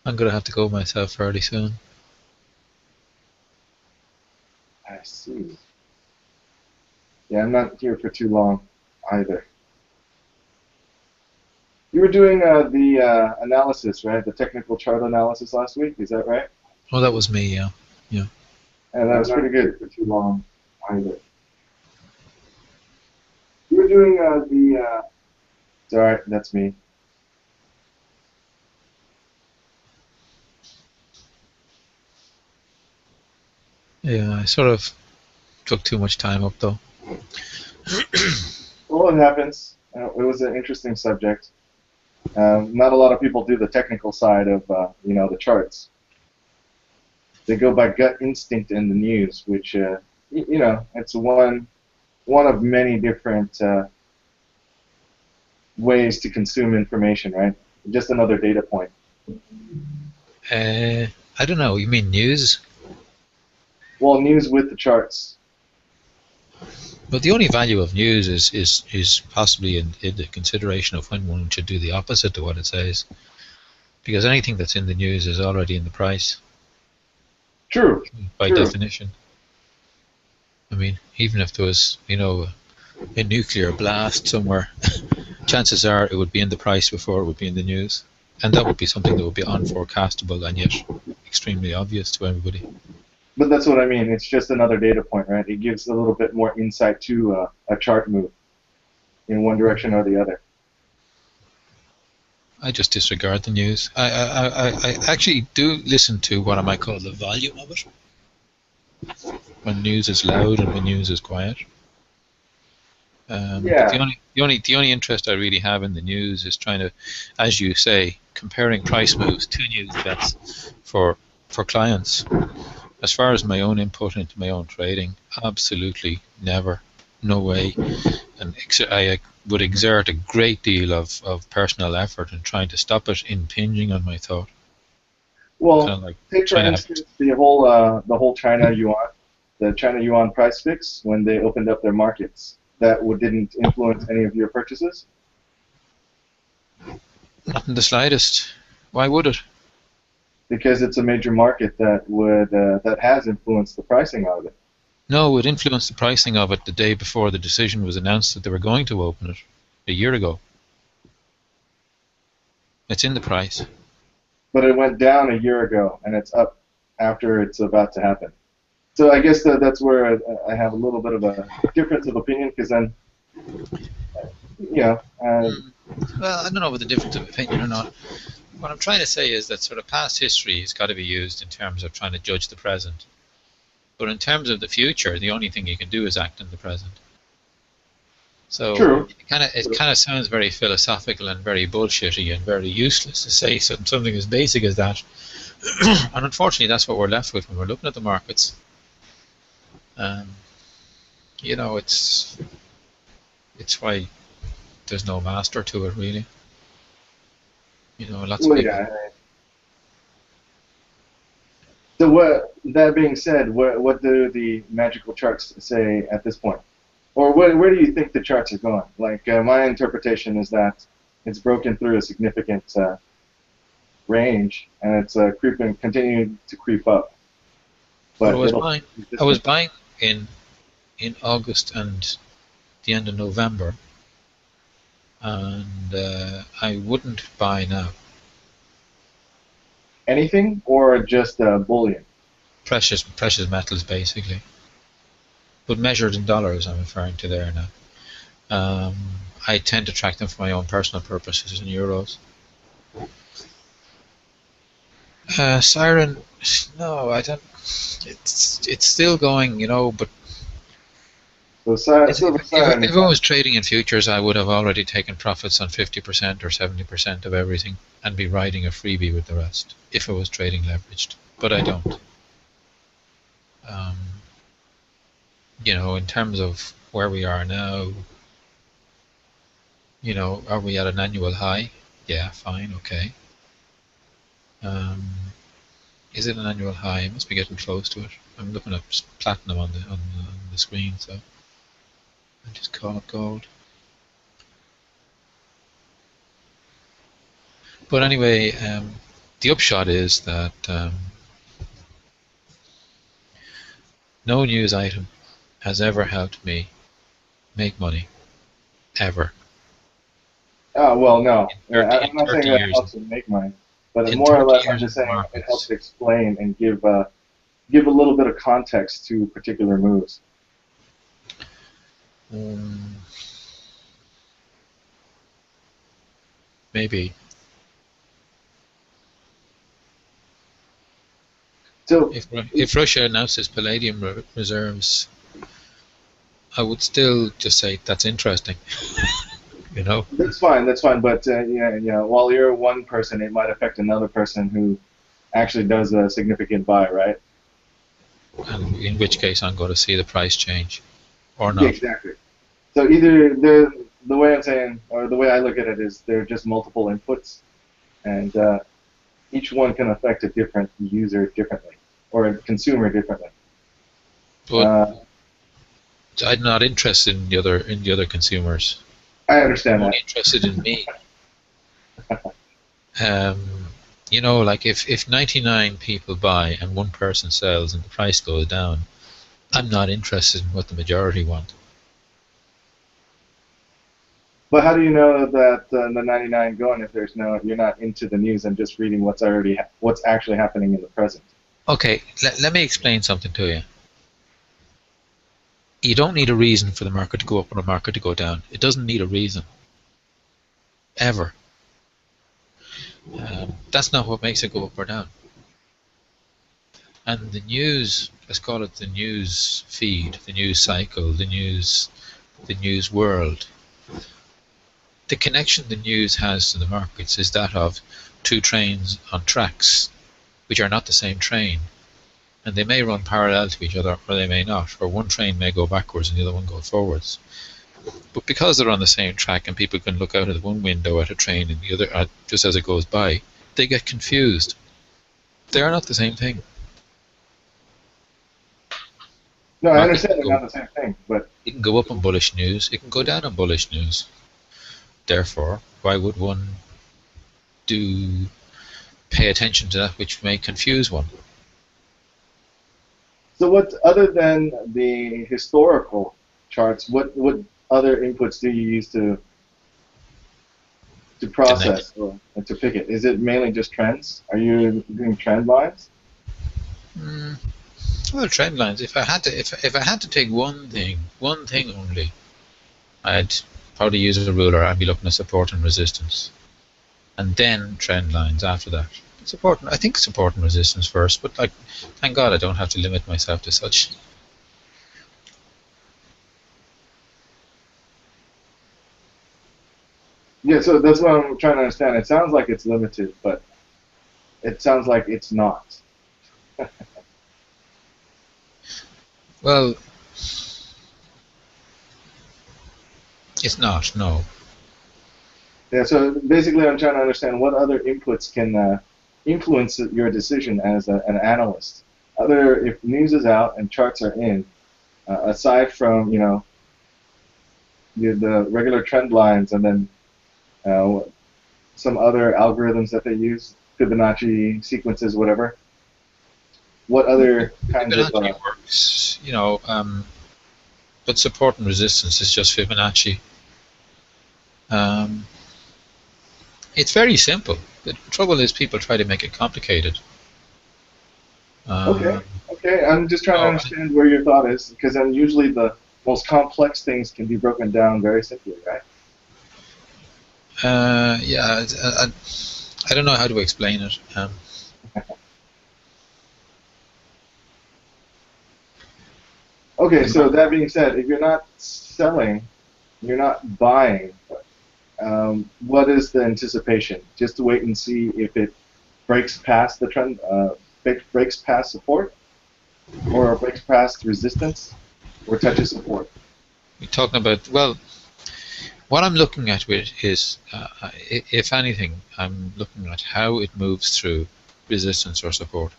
I'm gonna have to go myself fairly soon. I see. Yeah, I'm not here for too long either. You were doing the analysis, right? The technical chart analysis last week. Is that right? Oh, that was me, yeah. Yeah. And that was pretty good for too long either. You were doing the. It's all right. That's me. Yeah, I sort of took too much time up though. Well, it happens. It was an interesting subject. Not a lot of people do the technical side of the charts. They go by gut instinct in the news, which it's one of many different ways to consume information, right? Just another data point. Uh, I don't know. You mean news? Well, news with the charts. But the only value of news is possibly in the consideration of when one should do the opposite to what it says, because anything that's in the news is already in the price True, by true. definition. I mean, even if there was, a nuclear blast somewhere, chances are it would be in the price before it would be in the news, and that would be something that would be unforecastable and yet extremely obvious to everybody. But that's what I mean. It's just another data point, right? It gives a little bit more insight to a chart move in one direction or the other. I just disregard the news. I actually do listen to what I might call the volume of it, when news is loud and when news is quiet. But Yeah. the only interest I really have in the news is trying to, as you say, comparing price moves to news events for clients. As far as my own input into my own trading, absolutely never, no way. And I would exert a great deal of personal effort in trying to stop it impinging on my thought. Kind Well, of like take for trying to have. instance the whole China yuan, the China yuan price fix when they opened up their markets. Didn't influence any of your purchases Not in the slightest. Why would it? because it's a major market that has influenced the pricing of it. No, it influenced the pricing of it the day before the decision was announced that they were going to open it a year ago. It's in the price. But it went down a year ago and it's up after it's about to happen. So I guess that's where I have a little bit of a difference of opinion because then, you know, Well, I don't know about the difference of opinion or not. What I'm trying to say is that sort of past history has got to be used in terms of trying to judge the present. But in terms of the future, the only thing you can do is act in the present. So true. it kind of sounds very philosophical and very bullshitty and very useless to say something as basic as that. And unfortunately, that's what we're left with when we're looking at the markets. Um, it's why there's no master to it really. Lots of Well, people. yeah. So that being said, what do the magical charts say at this point? Or where do you think the charts are going? Like my interpretation is that it's broken through a significant range and it's continuing to creep up, But but it'll be I was resistant. buying in August and the end of November, and I wouldn't buy now. Anything or just bullion? Precious metals basically, but measured in dollars. I'm referring to there now. Um, I tend to track them for my own personal purposes in euros. Siren, no, I don't. It's still going, but So silver siren if is I was trading in futures, I would have already taken profits on 50% or 70% of everything and be riding a freebie with the rest if I was trading leveraged. But I don't. Um, in terms of where we are now, are we at an annual high? Yeah, fine, okay. Um, is it an annual high? It must be getting close to it. I'm looking at platinum on the screen, so I just call it gold. But anyway, the upshot is that no news item has ever helped me make money, ever. Well, no. In I'm not saying 30 that it years, helps you make money, but in more or 30 less, I'm years in just the saying it helps markets. explain and give a little bit of context to particular moves. Um, maybe. So, If Russia announces palladium reserves, I would still just say that's interesting. You know, that's fine. That's fine. But while you're one person, it might affect another person who actually does a significant buy, right? and in which case I'm going to see the price change or Yeah, not. exactly. So either the way I'm saying, or the way I look at it is, there are just multiple inputs, and each one can affect a different user differently, or a consumer differently. But Uh, I'm not interested in the other consumers. I I'm understand only that. interested in me. Um, like if 99 people buy and one person sells and the price goes down, I'm not interested in what the majority want. But how do you know that the 99 going if you're not into the news and just reading what's actually happening in the present? Okay, let me explain something to you. You don't need a reason for the market to go up or the market to go down. It doesn't need a reason, ever. That's not what makes it go up or down. And the news, let's call it the news feed, the news cycle, the news world. The connection the news has to the markets is that of two trains on tracks, which are not the same train. And they may run parallel to each other, or they may not, or one train may go backwards and the other one go forwards. But because they're on the same track and people can look out of one window at a train and the other just as it goes by, they get confused. They are not the same thing. No, I Market understand can they're go not the same thing, but it can go up on bullish news, it can go down on bullish news. Therefore, why would one do pay attention to that which may confuse one? so what other than the historical charts, what other inputs do you use to The next, process or to pick it? Is it mainly just trends? Are you doing trend lines? mm, well, trend lines. If I had to take one thing only, I'd probably use a ruler. I'd be looking at support and resistance, and then trend lines after that. I think support and resistance first, but like, thank God I don't have to limit myself to such. Yeah, so that's what I'm trying to understand. It sounds like it's limited, but it sounds like it's not. Well, it's not. No. Yeah, so basically, I'm trying to understand what other inputs can influence your decision as an analyst. If news is out and charts are in, aside from the regular trend lines, and then uh, some other algorithms that they use, Fibonacci sequences, whatever. What other kinds of Fibonacci works, but support and resistance is just Fibonacci. Um, it's very simple. The trouble is people try to make it complicated. Okay, Um, okay. I'm just trying to oh, understand where your thought is, because then usually the most complex things can be broken down very simply, right? yeah, I don't know how to explain it. Okay, The so mar- that being said, if you're not selling, you're not buying, what is the anticipation? Just to wait and see if it breaks past the trend, breaks past support, or breaks past resistance, or touches support. we're talking about, well, what I'm looking at with is, if anything, I'm looking at how it moves through resistance or support.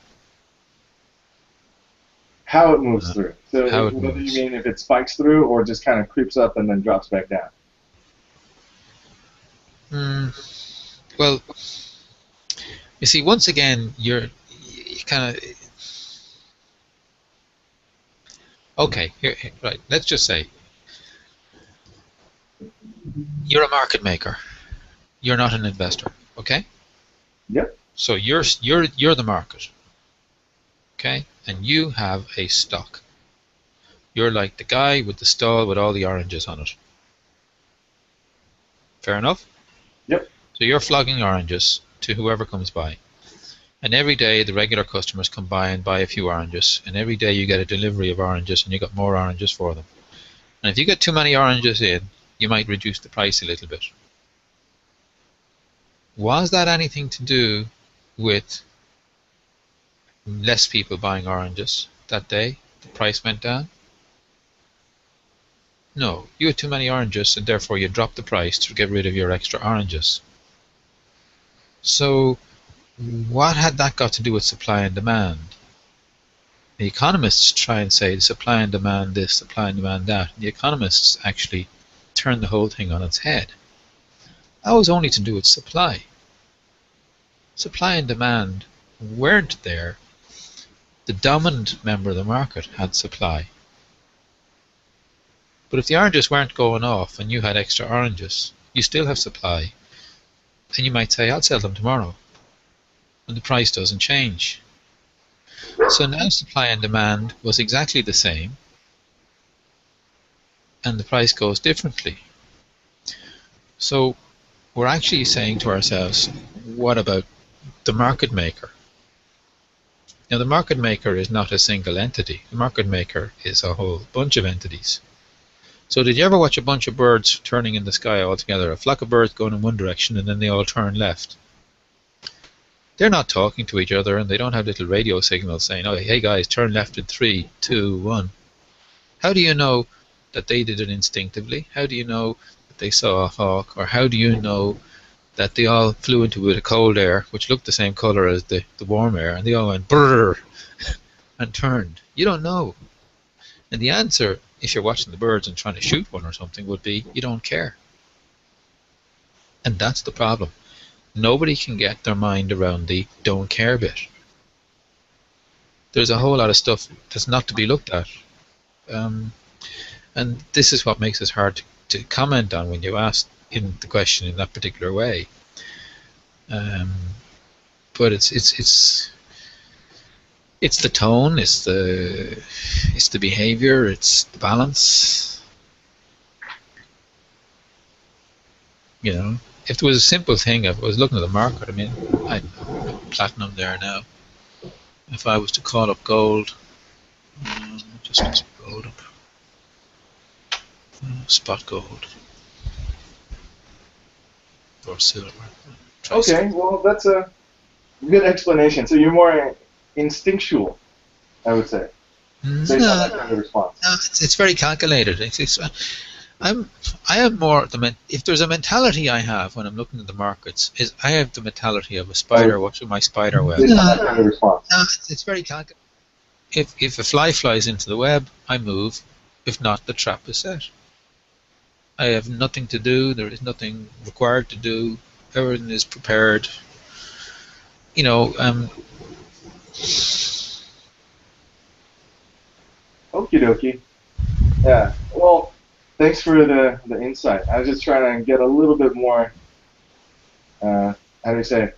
How it moves Uh, through. So how it whether you moves. mean if it spikes through or just kind of creeps up and then drops back down. Mm, well, You see, once again, you kind of okay. Right. Let's just say you're a market maker. You're not an investor. Okay. Yep. So you're the market. Okay, and you have a stock. You're like the guy with the stall with all the oranges on it. Fair enough? Yep. So you're flogging oranges to whoever comes by. And every day the regular customers come by and buy a few oranges. And every day you get a delivery of oranges and you got more oranges for them. And if you get too many oranges in, you might reduce the price a little bit. Was that anything to do with less people buying oranges that day? The price went down? No, you had too many oranges and therefore you dropped the price to get rid of your extra oranges. So what had that got to do with supply and demand? The economists try and say supply and demand this, supply and demand that. The economists actually turn the whole thing on its head. That was only to do with supply. Supply and demand weren't there. The dominant member of the market had supply. But if the oranges weren't going off and you had extra oranges, you still have supply. And you might say, I'll sell them tomorrow. And the price doesn't change. So now supply and demand was exactly the same. And the price goes differently. So we're actually saying to ourselves, what about the market maker? Now the market maker is not a single entity. The market maker is a whole bunch of entities. So did you ever watch a bunch of birds turning in the sky all together? A flock of birds going in one direction and then they all turn left. They're not talking to each other and they don't have little radio signals saying, oh, hey guys, turn left in 3, 2, 1. How do you know that they did it instinctively? How do you know that they saw a hawk? Or how do you know that they all flew into the cold air, which looked the same color as the warm air, and they all went brrr and turned? You don't know. And the answer, if you're watching the birds and trying to shoot one or something, would be you don't care. And that's the problem. Nobody can get their mind around the don't care bit. There's a whole lot of stuff that's not to be looked at. And this is what makes it hard to comment on when you ask in the question in that particular way. But it's the tone, it's the behavior, it's the balance. You know, if there was a simple thing, if I was looking at the market, I mean, I don't know, platinum there now. If I was to call up gold, just gold up, spot gold or silver. Okay, well that's a good explanation. So you're more instinctual, I would say, based on that kind of response. No, it's very calculated. I have more if there's a mentality I have when I'm looking at the markets, is I have the mentality of a spider watching my spider web. That kind of response. No, it's very calculated. If a fly flies into the web, I move. If not, the trap is set. I have nothing to do. There is nothing required to do. Everything is prepared. You know. Okie dokie. Yeah. Well, thanks for the insight. I was just trying to get a little bit more, how do you say,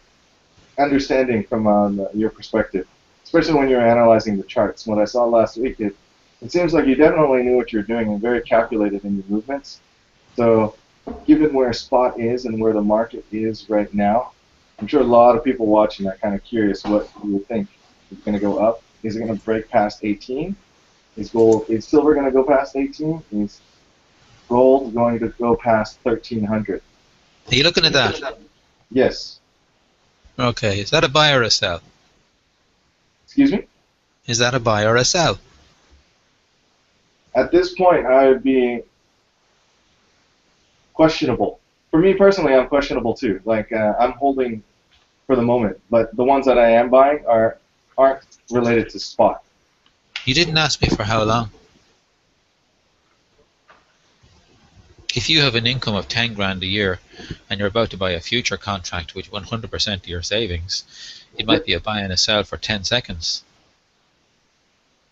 understanding from your perspective, especially when you're analyzing the charts. What I saw last week, it seems like you definitely knew what you're doing and very calculated in your movements. So, given where spot is and where the market is right now, I'm sure a lot of people watching are kind of curious what you would think. Is it going to go up? Is it going to break past 18? Is silver going to go past 18? Is gold going to go past 1300? Are you looking at that? Yes. Okay. Is that a buy or a sell? Excuse me? Is that a buy or a sell? At this point, I would be questionable. For me personally, I'm questionable too. Like I'm holding for the moment, but the ones that I am buying aren't related to spot. You didn't ask me for how long. if you have an income of 10 grand a year and you're about to buy a future contract with 100% of your savings, it might Yep. be a buy and a sell for 10 seconds.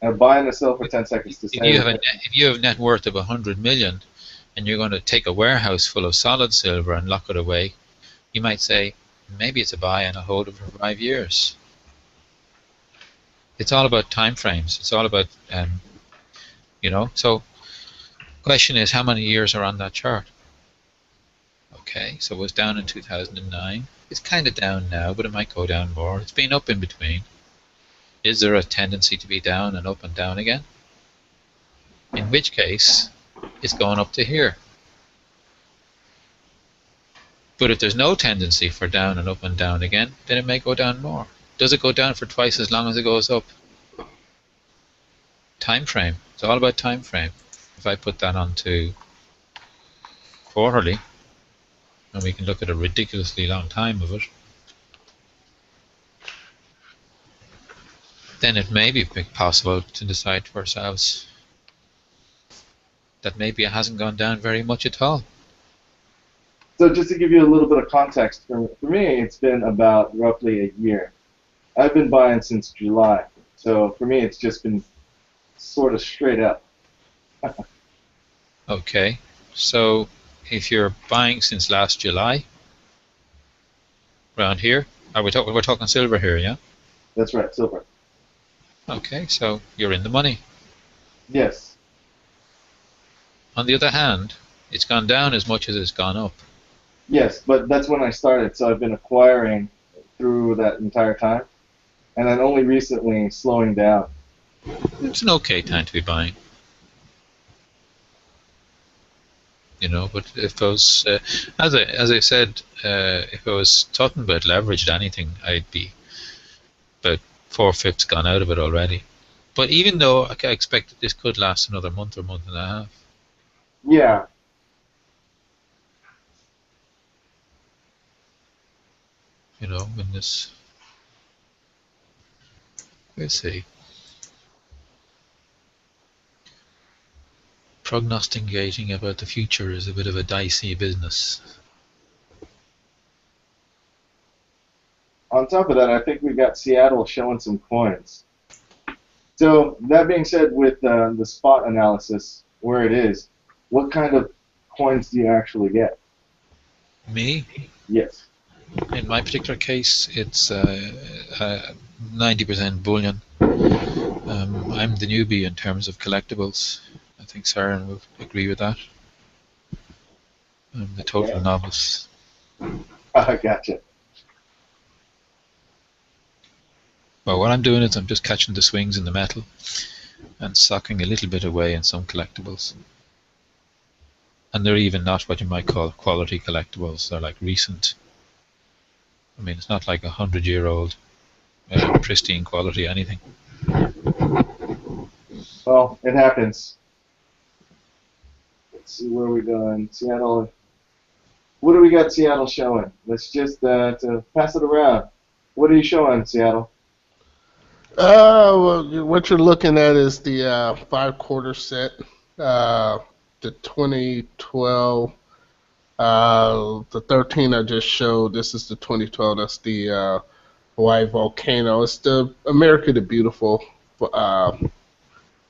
And buy and sell for 10 seconds to If you save have a it. if you have net worth of 100 million and you're going to take a warehouse full of solid silver and lock it away, you might say maybe it's a buy and a hold it for 5 years. It's all about time frames. It's all about So question is, how many years are on that chart? Okay, so it was down in 2009. It's kind of down now, but it might go down more. It's been up in between. Is there a tendency to be down and up and down again? In which case, it's going up to here. But if there's no tendency for down and up and down again, then it may go down more. Does it go down for twice as long as it goes up? Time frame. It's all about time frame. If I put that onto quarterly, and we can look at a ridiculously long time of it, then it may be possible to decide to ourselves that maybe it hasn't gone down very much at all. So just to give you a little bit of context, for me, it's been about roughly a year. I've been buying since July. So for me, it's just been sort of straight up. Okay, so if you're buying since last July, around here, we're talking silver here, yeah? That's right, silver. Okay, so you're in the money. Yes. On the other hand, it's gone down as much as it's gone up. Yes, but that's when I started. So I've been acquiring through that entire time, and then only recently slowing down. It's an okay time to be buying. But if I was, as I said, if I was talking about leveraged anything, I'd be about 4/5 gone out of it already. But even though I expect that this could last another month or month and a half, Yeah. when this, let's see, prognosticating about the future is a bit of a dicey business. On top of that, I think we got Seattle showing some coins. So that being said, with the spot analysis where it is, what kind of coins do you actually get? Me, Yes. in my particular case, it's 90% bullion. I'm the newbie in terms of collectibles. I think Saren will agree with that. I'm the total Okay. novice. Gotcha. Well, what I'm doing is I'm just catching the swings in the metal and sucking a little bit away in some collectibles. And they're even not what you might call quality collectibles. They're like recent. I mean, it's not like 100-year-old pristine quality anything. Well, it happens. Let's see where we're going. Seattle. What do we got Seattle showing? Let's just to pass it around. What are you showing, Seattle? Well, what you're looking at is the 5-quarter set, the 2012, the 13 I just showed. This is the 2012. That's the Hawaii volcano. It's the America the Beautiful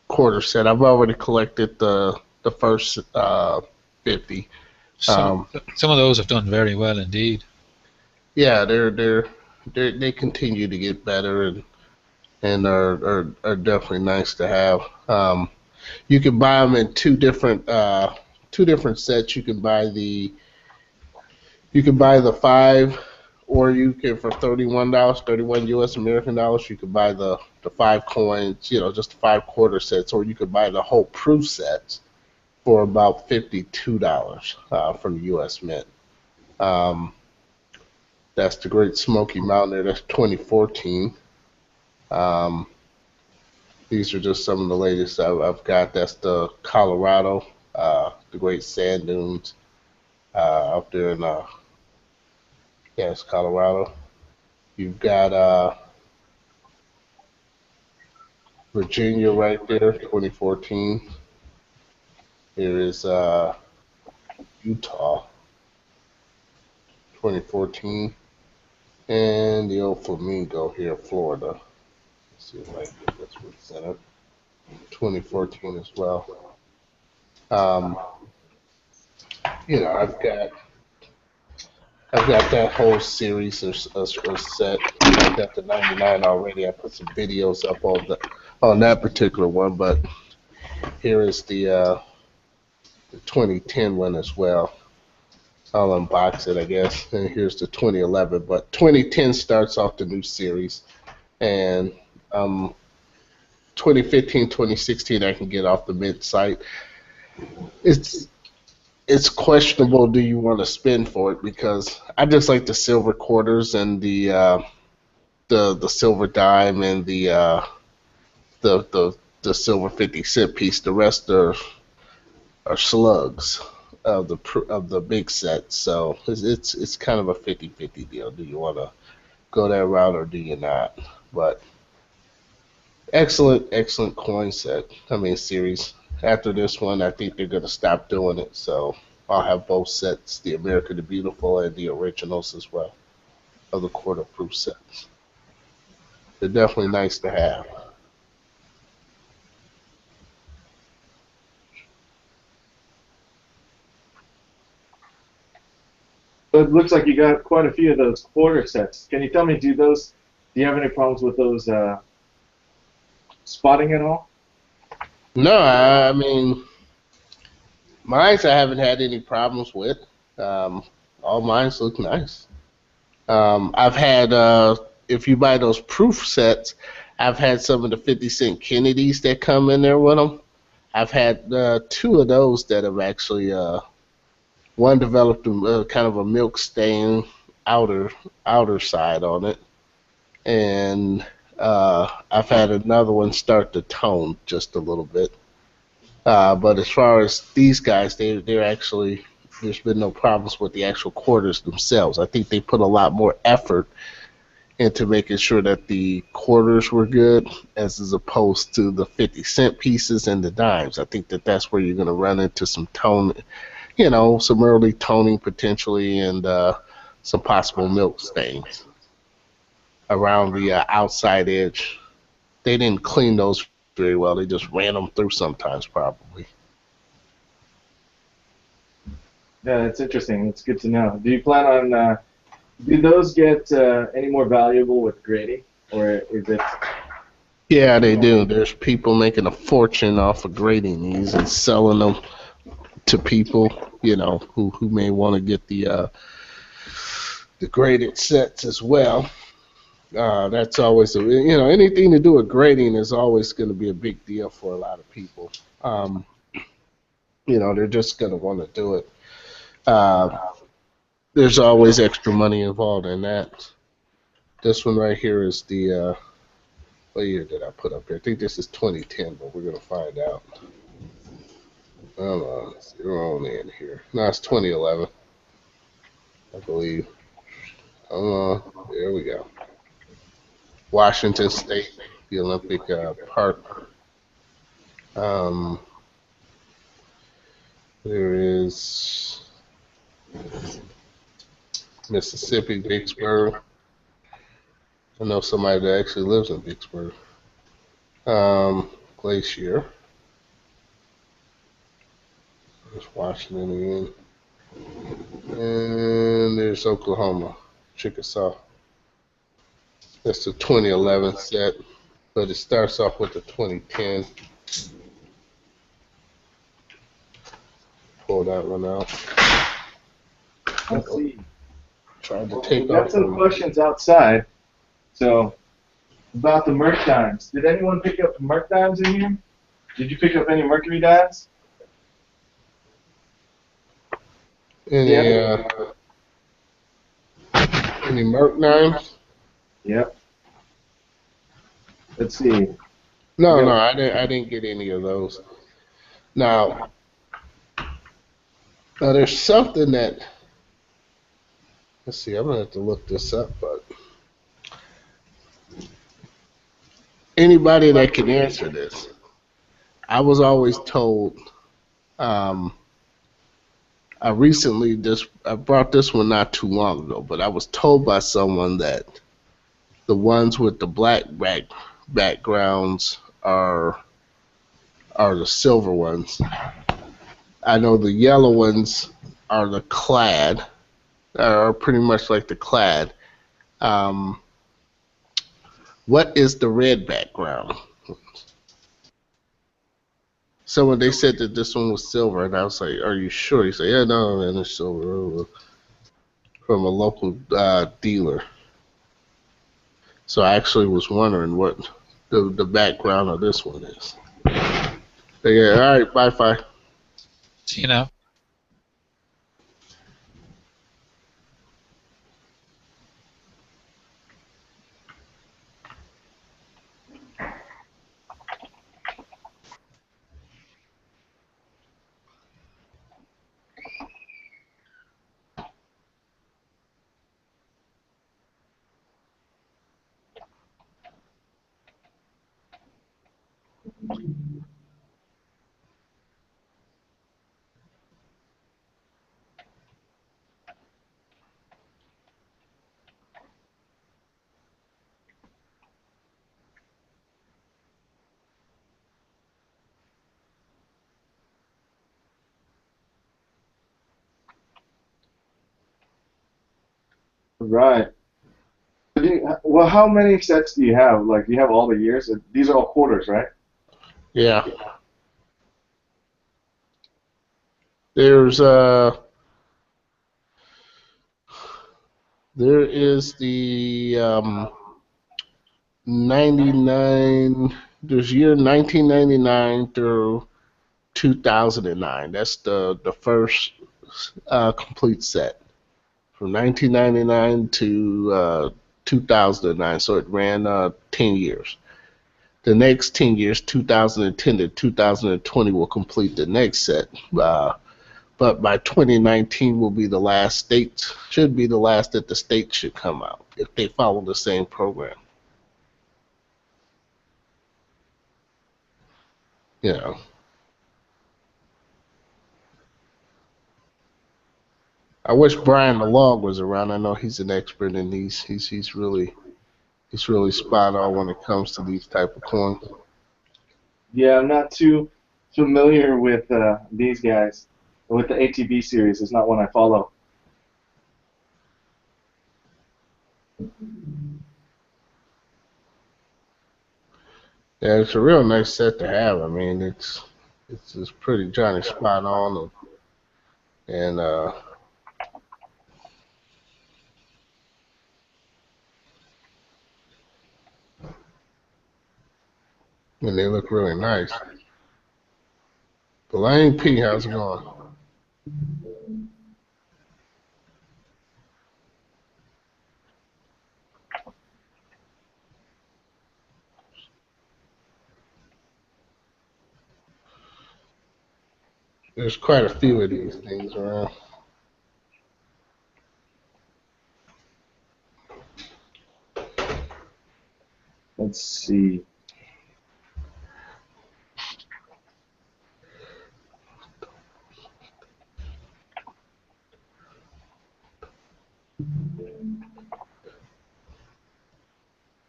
quarter set. I've already collected the first 50. Some of those have done very well indeed. Yeah, they continue to get better and are definitely nice to have. You can buy them in two different sets. You can buy the 5, or you can for $31, 31 US American dollars. You can buy the 5 coins, just the 5-quarter sets, or you could buy the whole proof sets for about $52 from the US Mint. That's the Great Smoky Mountain there. That's 2014. These are just some of the latest I've got. That's the Colorado, the Great Sand Dunes up there in, it's Colorado. You've got Virginia right there, 2014. Here is Utah, 2014. And the old Flamingo here, Florida. Let's see if I can get this one set up. 2014 as well. Um, I've got that whole series set. I've got the 99 already. I put some videos up on that particular one, but here is the 2010 one as well. I'll unbox it, I guess. And here's the 2011. But 2010 starts off the new series, and 2015, 2016, I can get off the mid site. It's questionable. Do you want to spend for it? Because I just like the silver quarters and the silver dime and the silver 50-cent piece. The rest are slugs of the big set. So it's kind of a 50-50 deal. Do you want to go that route or do you not? But excellent coin set. I mean series. After this one, I think they're gonna stop doing it. So I'll have both sets, the America the Beautiful and the originals as well, of the quarter proof sets. They're definitely nice to have. So it looks like you got quite a few of those quarter sets. Can you tell me, do you have any problems with those spotting at all? No, I mean, mines I haven't had any problems with. All mines look nice. I've had, if you buy those proof sets, I've had some of the 50-cent Kennedys that come in there with them. I've had two of those that have actually, one developed kind of a milk stain outer side on it, and I've had another one start to tone just a little bit. But as far as these guys, they're actually, there's been no problems with the actual quarters themselves. I think they put a lot more effort into making sure that the quarters were good as opposed to the 50-cent pieces and the dimes. I think that's where you're going to run into some tone, some early toning potentially and some possible milk stains around the outside edge. They didn't clean those very well. They just ran them through sometimes probably. Yeah, that's interesting. That's good to know. Do you plan on, do those get any more valuable with grading, or is it? Yeah, they do. There's people making a fortune off of grading these and selling them to people, who may want to get the graded sets as well. That's always anything to do with grading is always going to be a big deal for a lot of people. They're just going to want to do it. There's always extra money involved in that. This one right here is the what year did I put up here? I think this is 2010, but we're going to find out. Come on, zero on in here. No, it's 2011, I believe. Come on, there we go. Washington State, the Olympic Park. There is Mississippi, Vicksburg. I know somebody that actually lives in Vicksburg. Glacier. There's Washington again. And there's Oklahoma, Chickasaw. That's the 2011 set, but it starts off with the 2010. Pull that one out. Let's see. Tried to take We got off. some questions outside. So, about the Merc dimes. Did anyone pick up Merc dimes in here? Did you pick up any Mercury dimes? Any Merc dimes? Yep. Let's see. No, I didn't get any of those. Now there's something that, let's see, I'm gonna have to look this up, but anybody that can answer this. I was always told, I I brought this one not too long ago, but I was told by someone that the ones with the black backgrounds are the silver ones. I know the yellow ones are the clad, are pretty much like the clad. Um, what is the red background? So when they said that this one was silver, and I was like, "Are you sure?" He said, "Yeah, no, man, it's silver from a local dealer." So I actually was wondering what the background of this one is. But yeah, all right, bye, Fi. See you now. Right. Well, how many sets do you have? Like, do you have all the years? These are all quarters, right? Yeah, there's there is the 99. There's year 1999 through 2009. That's the first complete set from 1999 to 2009. So it ran 10 years. The next 10 years, 2010 to 2020, will complete the next set. But by 2019 will be the last state, should be the last that the state should come out if they follow the same program. You know, I wish Brian the Log was around. I know he's an expert in these. He's really spot on when it comes to these type of coins. Yeah, I'm not too familiar with these guys. With the ATB series, it's not one I follow. Yeah, it's a real nice set to have. I mean, it's pretty Johnny spot on, and and they look really nice. Elaine P, how's it going? There's quite a few of these things around. Let's see.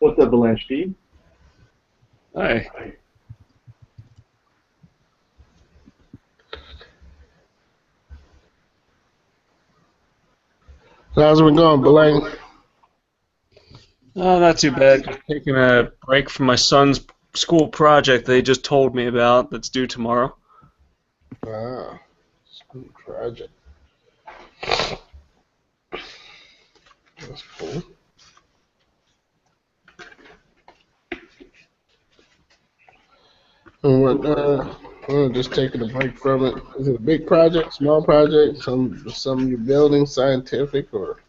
What's up, Blanche P? Hi. So how's it going, Belaine? Not too bad. Just taking a break from my son's school project they just told me about that's due tomorrow. Ah, school project. That's cool. And what? Just taking a break from it. Is it a big project, small project? Some you're building, scientific, or?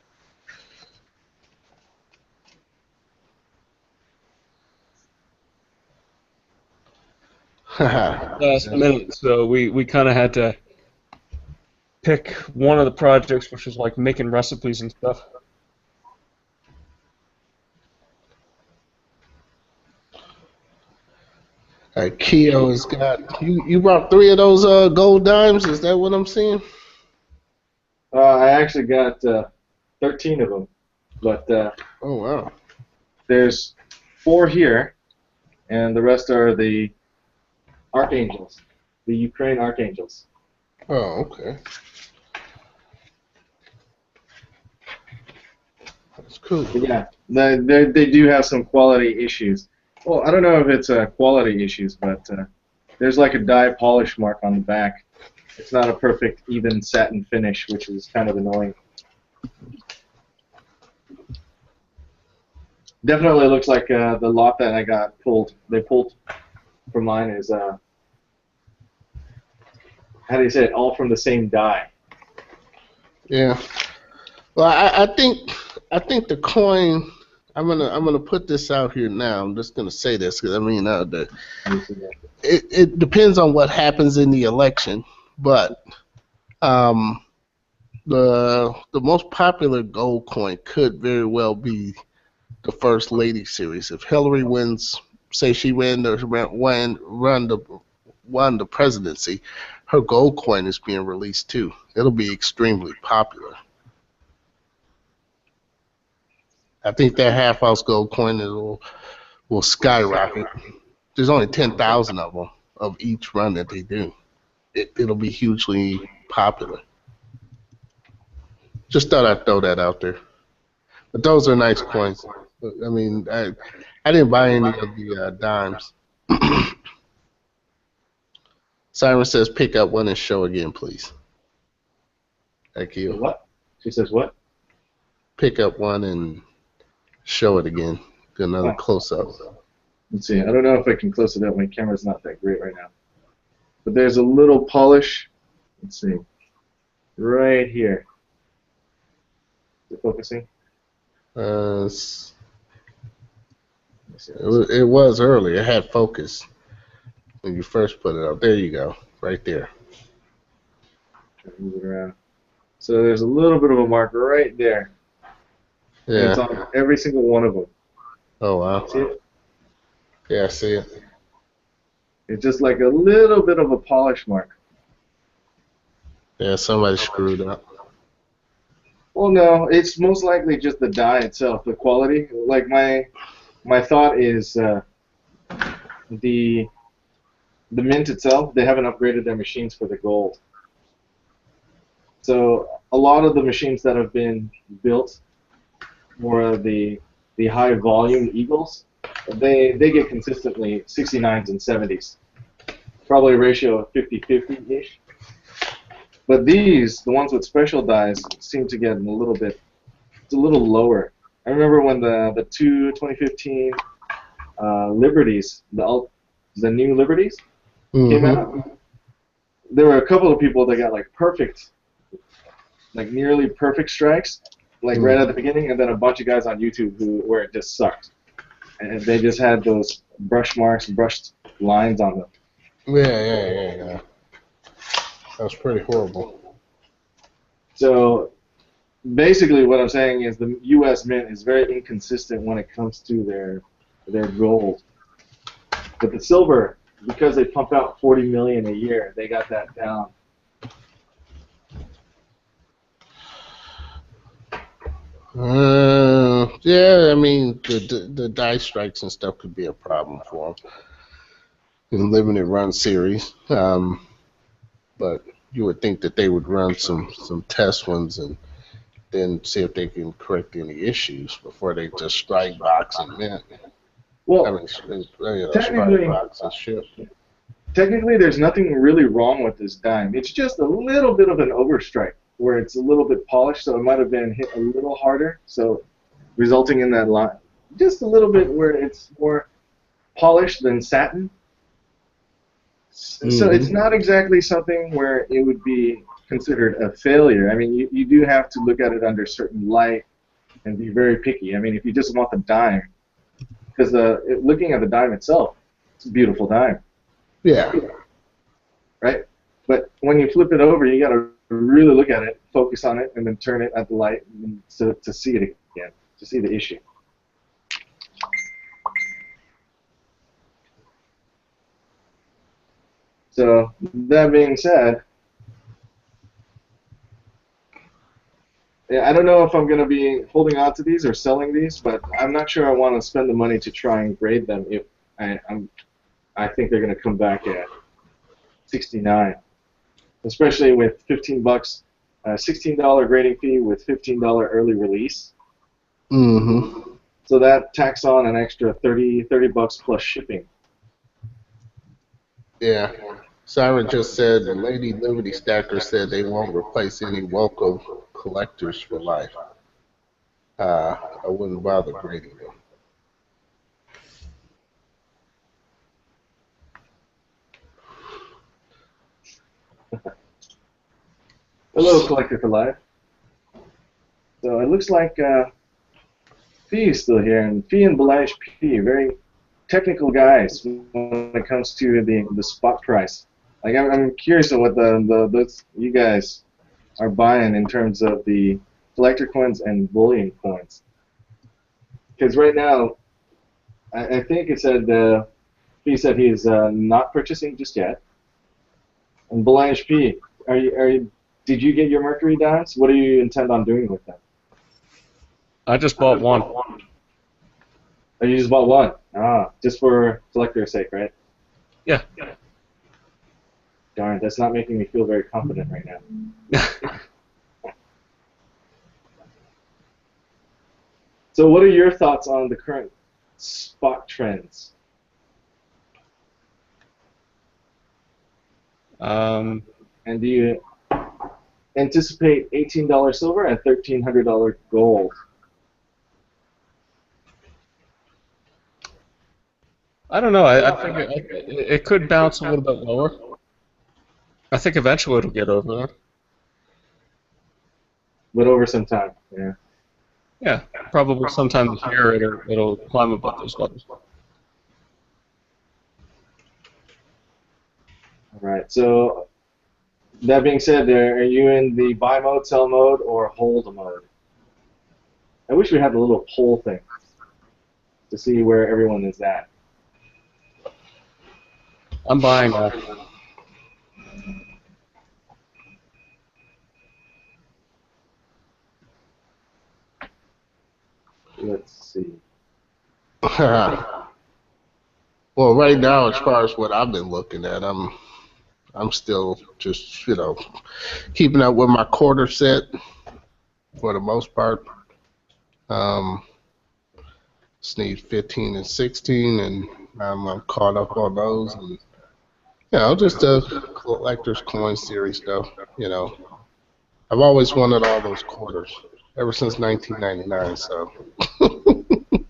Last minute, so we kind of had to pick one of the projects, which was like making recipes and stuff. Keo has got you. You brought 3 of those gold dimes. Is that what I'm seeing? actually got 13 of them, but Oh wow. there's 4 here, and the rest are the Archangels, the Ukraine Archangels. Oh, okay. That's cool. But yeah, they do have some quality issues. Well, I don't know if it's quality issues, but there's like a dye polish mark on the back. It's not a perfect, even satin finish, which is kind of annoying. Definitely looks like the lot that I got pulled. They pulled for mine is how do you say it? All from the same dye. Yeah. Well, I think the coin. I'm gonna put this out here now. I'm just gonna say this because I mean, it depends on what happens in the election, but um, the most popular gold coin could very well be the First Lady series. If Hillary wins, say she won the presidency, her gold coin is being released too. It'll be extremely popular. I think that half ounce gold coin will skyrocket. There's only 10,000 of them of each run that they do. It'll be hugely popular. Just thought I'd throw that out there. But those are nice coins. I mean, I didn't buy any of the dimes. Siren says, pick up one and show again, please. Thank you. What? She says what? Pick up one and show it again. Get another close-up. Let's see. I don't know if I can close it up. My camera's not that great right now. But there's a little polish. Let's see. Right here. Is it focusing? It was earlier. It had focus when you first put it up. There you go. Right there. Try to move it around. So there's a little bit of a mark right there. And Yeah. it's on every single one of them. Oh, wow. See it? Yeah, I see it. It's just like a little bit of a polish mark. Yeah, somebody screwed up. Well, no, it's most likely just the dye itself, the quality. Like my thought is the mint itself, they haven't upgraded their machines for the gold. So a lot of the machines that have been built for the high volume Eagles, they get consistently 69s and 70s. Probably a ratio of 50-50-ish. But these, the ones with special dyes, seem to get a little bit, it's a little lower. I remember when the two 2015 Liberties, the new Liberties came out, there were a couple of people that got like perfect, like nearly perfect strikes, like right at the beginning, and then a bunch of guys on YouTube where it just sucked. And they just had those brush marks, brushed lines on them. Yeah. That was pretty horrible. So basically what I'm saying is the U.S. Mint is very inconsistent when it comes to their gold. But the silver, because they pump out 40 million a year, they got that down. Yeah, I mean, the die strikes and stuff could be a problem for them in limited run series. But you would think that they would run some test ones and then see if they can correct any issues before they just strike box and mint. Well, I mean, strike box and ship. Technically, there's nothing really wrong with this dime. It's just a little bit of an overstrike where it's a little bit polished, so it might have been hit a little harder, so resulting in that line. Just a little bit where it's more polished than satin. So it's not exactly something where it would be considered a failure. I mean, you do have to look at it under certain light and be very picky. I mean, if you just want the dime, because looking at the dime itself, it's a beautiful dime. Yeah. Right? But when you flip it over, you got to really look at it, focus on it, and then turn it at the light to see it again, to see the issue. So that being said, I don't know if I'm going to be holding on to these or selling these, but I'm not sure I want to spend the money to try and grade them if I think they're going to come back at 69, especially with 15 bucks, $16 grading fee with $15 early release. Mm-hmm. So that tacks on an extra 30 bucks plus shipping. Yeah. Siren just said Lady Liberty Stacker said they won't replace any Welco collectors for life. I wouldn't bother grading them. A little collector for life. So it looks like Fee is still here, and Fee and Belash P, very technical guys when it comes to the spot price. Like I'm curious on what you guys are buying in terms of the collector coins and bullion coins. Because right now, I think it said Fee said he's not purchasing just yet. And Belash P, did you get your Mercury dimes? What do you intend on doing with them? I just bought one. Oh, you just bought one? Ah, just for collector's sake, right? Yeah. Darn, that's not making me feel very confident right now. So what are your thoughts on the current spot trends? And do you anticipate $18 silver and $1,300 gold? I don't know. I think it could bounce a little bit lower. I think eventually it'll get over there. But over some time, yeah. Yeah, probably sometime this year it'll climb above those levels. All right. So that being said, are you in the buy mode, sell mode, or hold mode? I wish we had the little poll thing to see where everyone is at. I'm buying now. Let's see. Well, right now, as far as what I've been looking at, I'm still just keeping up with my quarter set for the most part. Just need 15 and 16, and I'm caught up on those. And just a collector's coin series, though. I've always wanted all those quarters ever since 1999, so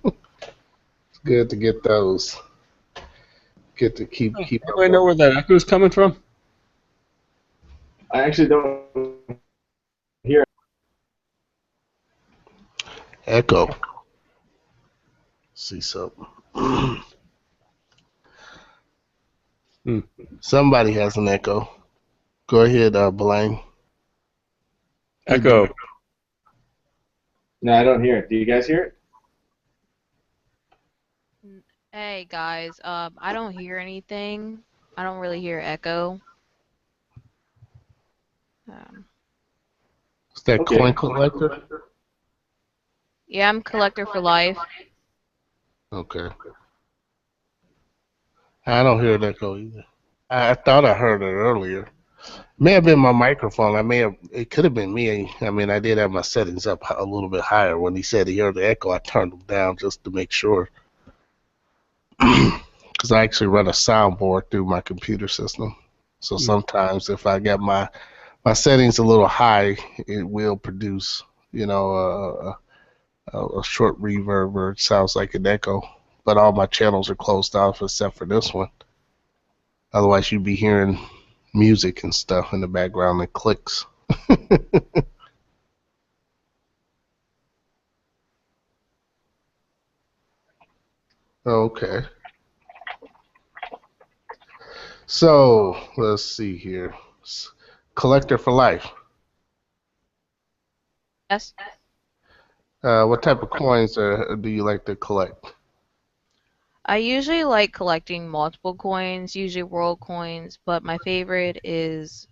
it's good to get those. Get to keep. Anybody know where that echo's coming from? I actually don't hear Echo. See something. Somebody has an echo. Go ahead, Blaine. Echo. No, I don't hear it. Do you guys hear it? Hey guys, I don't hear anything. I don't really hear echo. Is that Okay. coin collector? Yeah, I'm collector for life. Okay. I don't hear an echo either. I thought I heard it earlier. May have been my microphone. It could have been me. I mean, I did have my settings up a little bit higher. When he said he heard the echo, I turned them down just to make sure. Because I actually run a soundboard through my computer system. So sometimes if I get my settings a little high, it will produce, a short reverb or it sounds like an echo. But all my channels are closed off except for this one. Otherwise, you'd be hearing music and stuff in the background that clicks. Okay. So, let's see here. Collector for life. Yes. What type of coins do you like to collect? I usually like collecting multiple coins, usually world coins, but my favorite is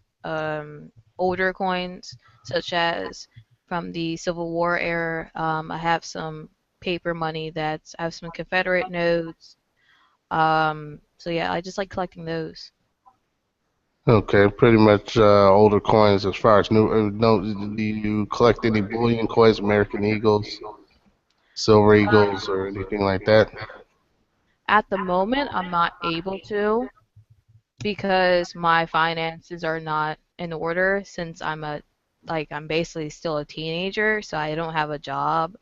older coins, such as from the Civil War era. I have some paper money I have some Confederate notes. So yeah, I just like collecting those. Okay, pretty much older coins as far as new. No, do you collect any bullion coins, American Eagles, Silver Eagles, or anything like that? At the moment, I'm not able to because my finances are not in order since I'm basically still a teenager, so I don't have a job.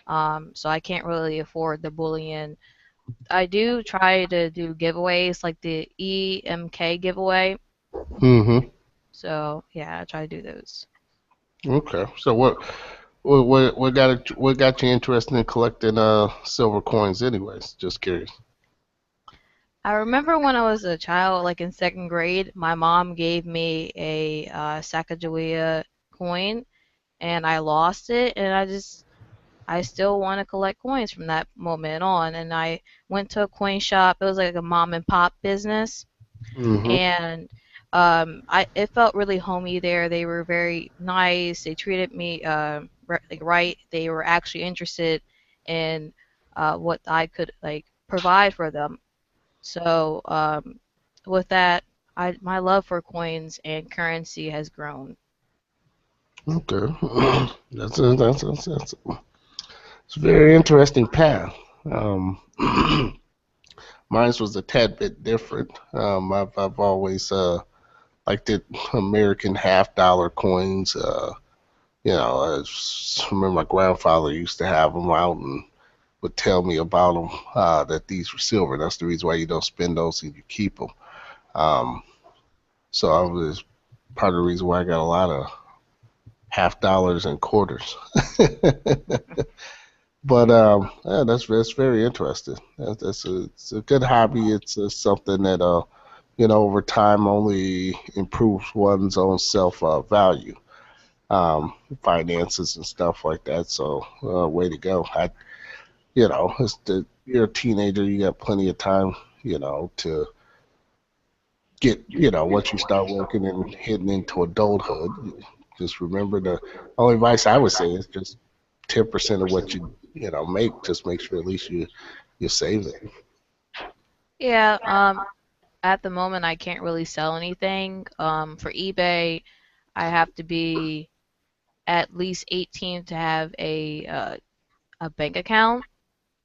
So I can't really afford the bullion. I do try to do giveaways like the EMK giveaway. Mm-hmm. So yeah, I try to do those. Okay. So what got you interested in collecting silver coins, anyways? Just curious. I remember when I was a child, like in second grade, my mom gave me a Sacagawea coin, and I lost it, and I still want to collect coins from that moment on. And I went to a coin shop. It was like a mom and pop business, Mm-hmm. and it felt really homey there. They were very nice. They treated me like right. They were actually interested in what I could like provide for them. So with that, my love for coins and currency has grown. Okay. It's a very interesting path. Um, mine was a tad bit different. I've always liked the American half dollar coins. I remember my grandfather used to have them out and would tell me about them, that these were silver. That's the reason why you don't spend those and you keep them. Um, so I was part of the reason why I got a lot of half dollars and quarters. But yeah, that's very interesting. It's a good hobby. It's something that over time only improves one's own self value, finances and stuff like that. So way to go. You're a teenager. You got plenty of time, to get, once you start working and heading into adulthood. Just remember, the only advice I would say is just 10% of what you make. Just make sure at least you save it. Yeah, at the moment I can't really sell anything. For eBay, I have to be at least 18 to have a bank account.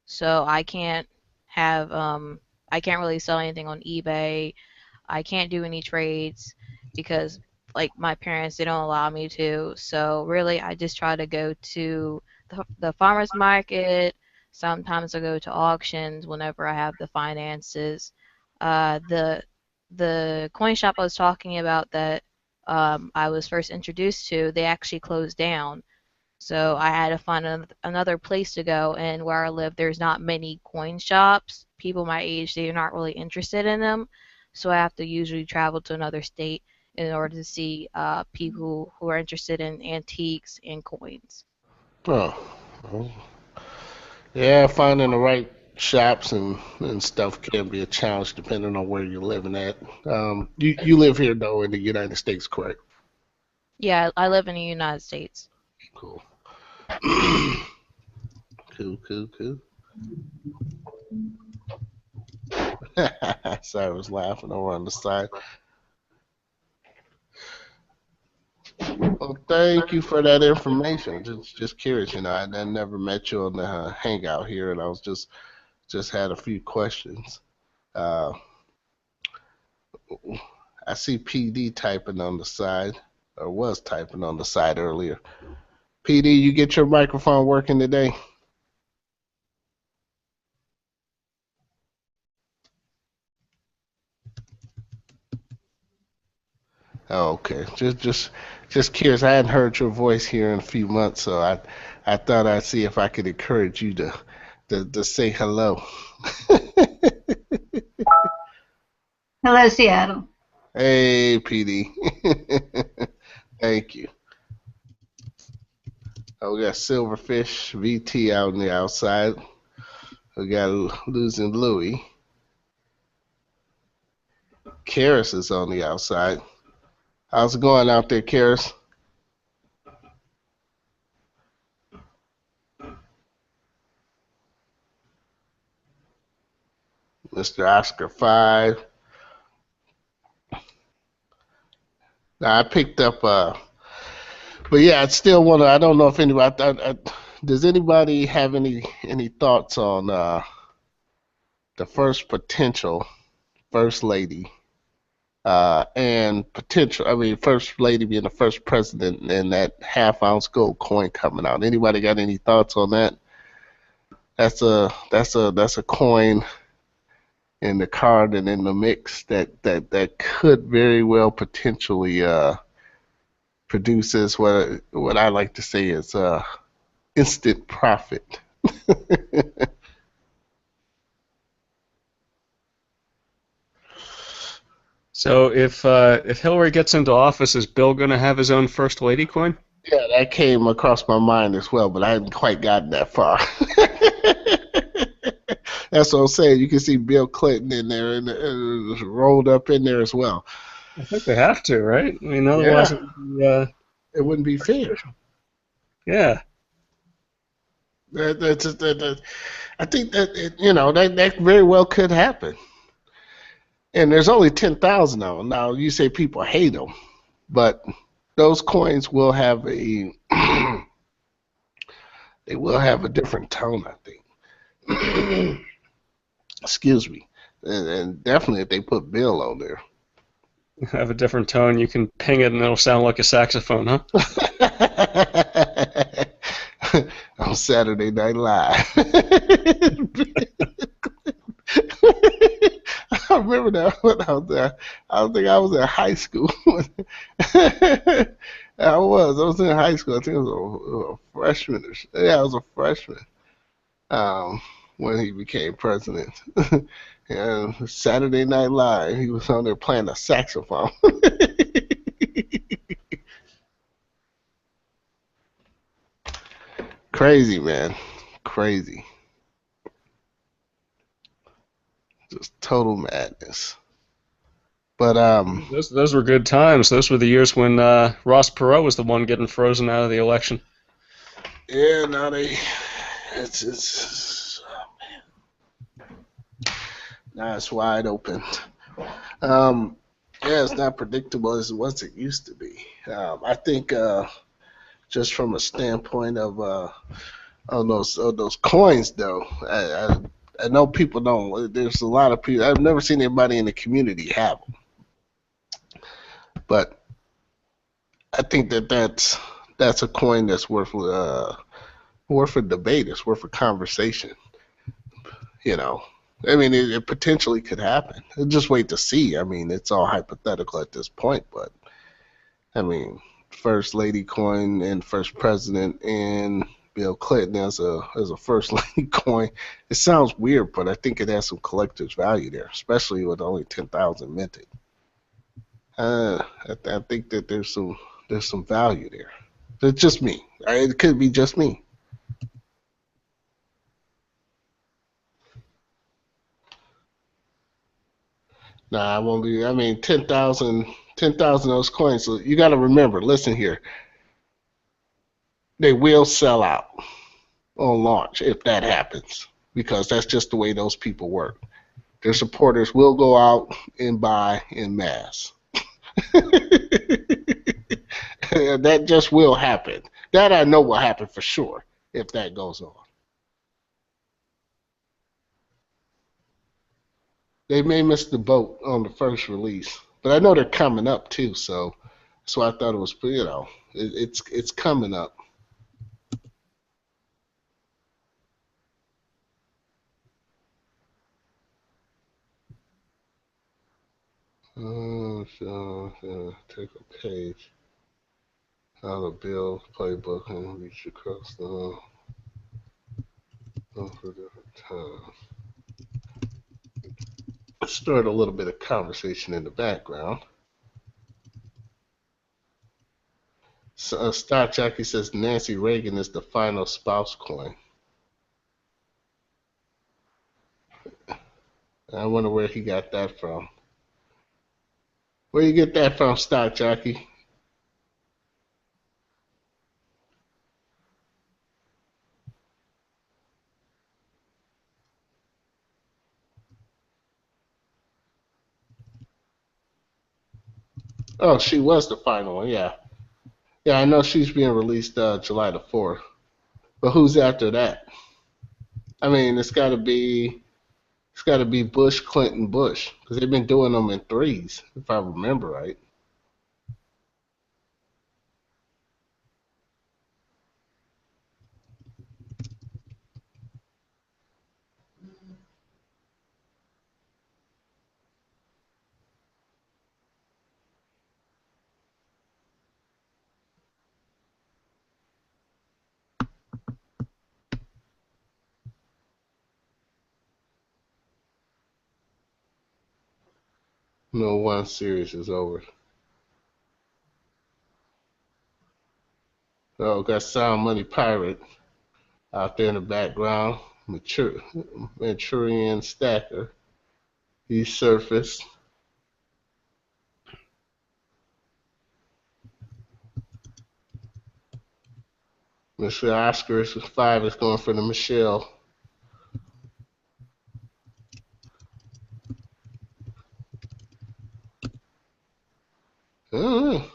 So I can't really sell anything on eBay. I can't do any trades because like my parents they don't allow me to. So really I just try to go to the farmers market. Sometimes I go to auctions whenever I have the finances. The coin shop I was talking about that I was first introduced to, they actually closed down. So I had to find another place to go, and where I live, there's not many coin shops. People my age, they're not really interested in them, so I have to usually travel to another state in order to see people who are interested in antiques and coins. Oh, well, yeah, finding the right shops and stuff can be a challenge depending on where you're living at. You live here though in the United States, correct? Yeah, I live in the United States. Cool. Cool, cool, cool. Sorry, I was laughing over on the side. Well, thank you for that information. Just curious, I never met you on the hangout here, and I was just had a few questions. Uh, I see PD typing on the side, or was typing on the side earlier. PD, you get your microphone working today? Oh, okay. Just curious. I hadn't heard your voice here in a few months, so I thought I'd see if I could encourage you to say hello. Hello, Seattle. Hey, PD. Thank you. Oh, we got Silverfish VT out on the outside. We got Losing Louie. Karis is on the outside. How's it going out there, Karis? Mr. Oscar 5. Now, I picked up, but yeah, I still want to. I don't know if anybody. Does anybody have any thoughts on the first potential first lady and potential? I mean, first lady being the first president and that half-ounce gold coin coming out. Anybody got any thoughts on that? That's a coin in the card and in the mix that could very well potentially produce what I like to say is instant profit. So if Hillary gets into office, is Bill going to have his own first lady coin? Yeah, that came across my mind as well, but I hadn't quite gotten that far. That's what I'm saying. You can see Bill Clinton in there and rolled up in there as well. I think they have to, right? I mean, otherwise Yeah, it would be, it wouldn't be fair. yeah. I think that very well could happen. And there's only 10,000 of them. Now you say people hate them, but those coins will have a they will have a different tone, I think. Excuse me. And definitely if they put Bill on there. Have a different tone. You can ping it and it'll sound like a saxophone, huh? On Saturday Night Live. I remember that when I was there. I think I was in high school. I was in high school. I think I was a freshman. Yeah, I was a freshman when he became president. And Saturday Night Live, he was on there playing a saxophone. Crazy, man. Crazy. Just total madness. But Those were good times. Those were the years when Ross Perot was the one getting frozen out of the election. yeah, now it's now it's wide open. Yeah, it's not predictable as what it used to be. I think just from a standpoint of those coins, though, I know people don't. There's a lot of people. I've never seen anybody in the community have them, but I think that's a coin that's worth a debate. It's worth a conversation. You know, I mean, it potentially could happen. Just wait to see. I mean, it's all hypothetical at this point, but I mean, first lady coin and first president and Bill Clinton as a first lady coin. It sounds weird, but I think it has some collector's value there, especially with only 10,000 minted. I think that there's some value there. It's just me. It could be just me. Nah, I won't be. I mean, 10,000 of those coins. So you got to remember. Listen here. They will sell out on launch if that happens, because that's just the way those people work. Their supporters will go out and buy en masse. That just will happen. That I know will happen for sure if that goes on. They may miss the boat on the first release, but I know they're coming up too. So I thought it was, it's coming up. Take a page out of Bill's playbook and reach across the for different times. Start a little bit of conversation in the background. So, Star Jackie says Nancy Reagan is the final spouse coin. I wonder where he got that from. Where you get that from, Star Jockey? Oh, she was the final one. Yeah, yeah. I know she's being released July the 4th. But who's after that? I mean, it's got to be Bush, Clinton, Bush, because they've been doing them in threes, if I remember right. No one series is over. Oh, got Sound Money Pirate out there in the background. Manchurian Stacker. He surfaced. Mr. Oscar is 5 is going for the Michelle. I don't know.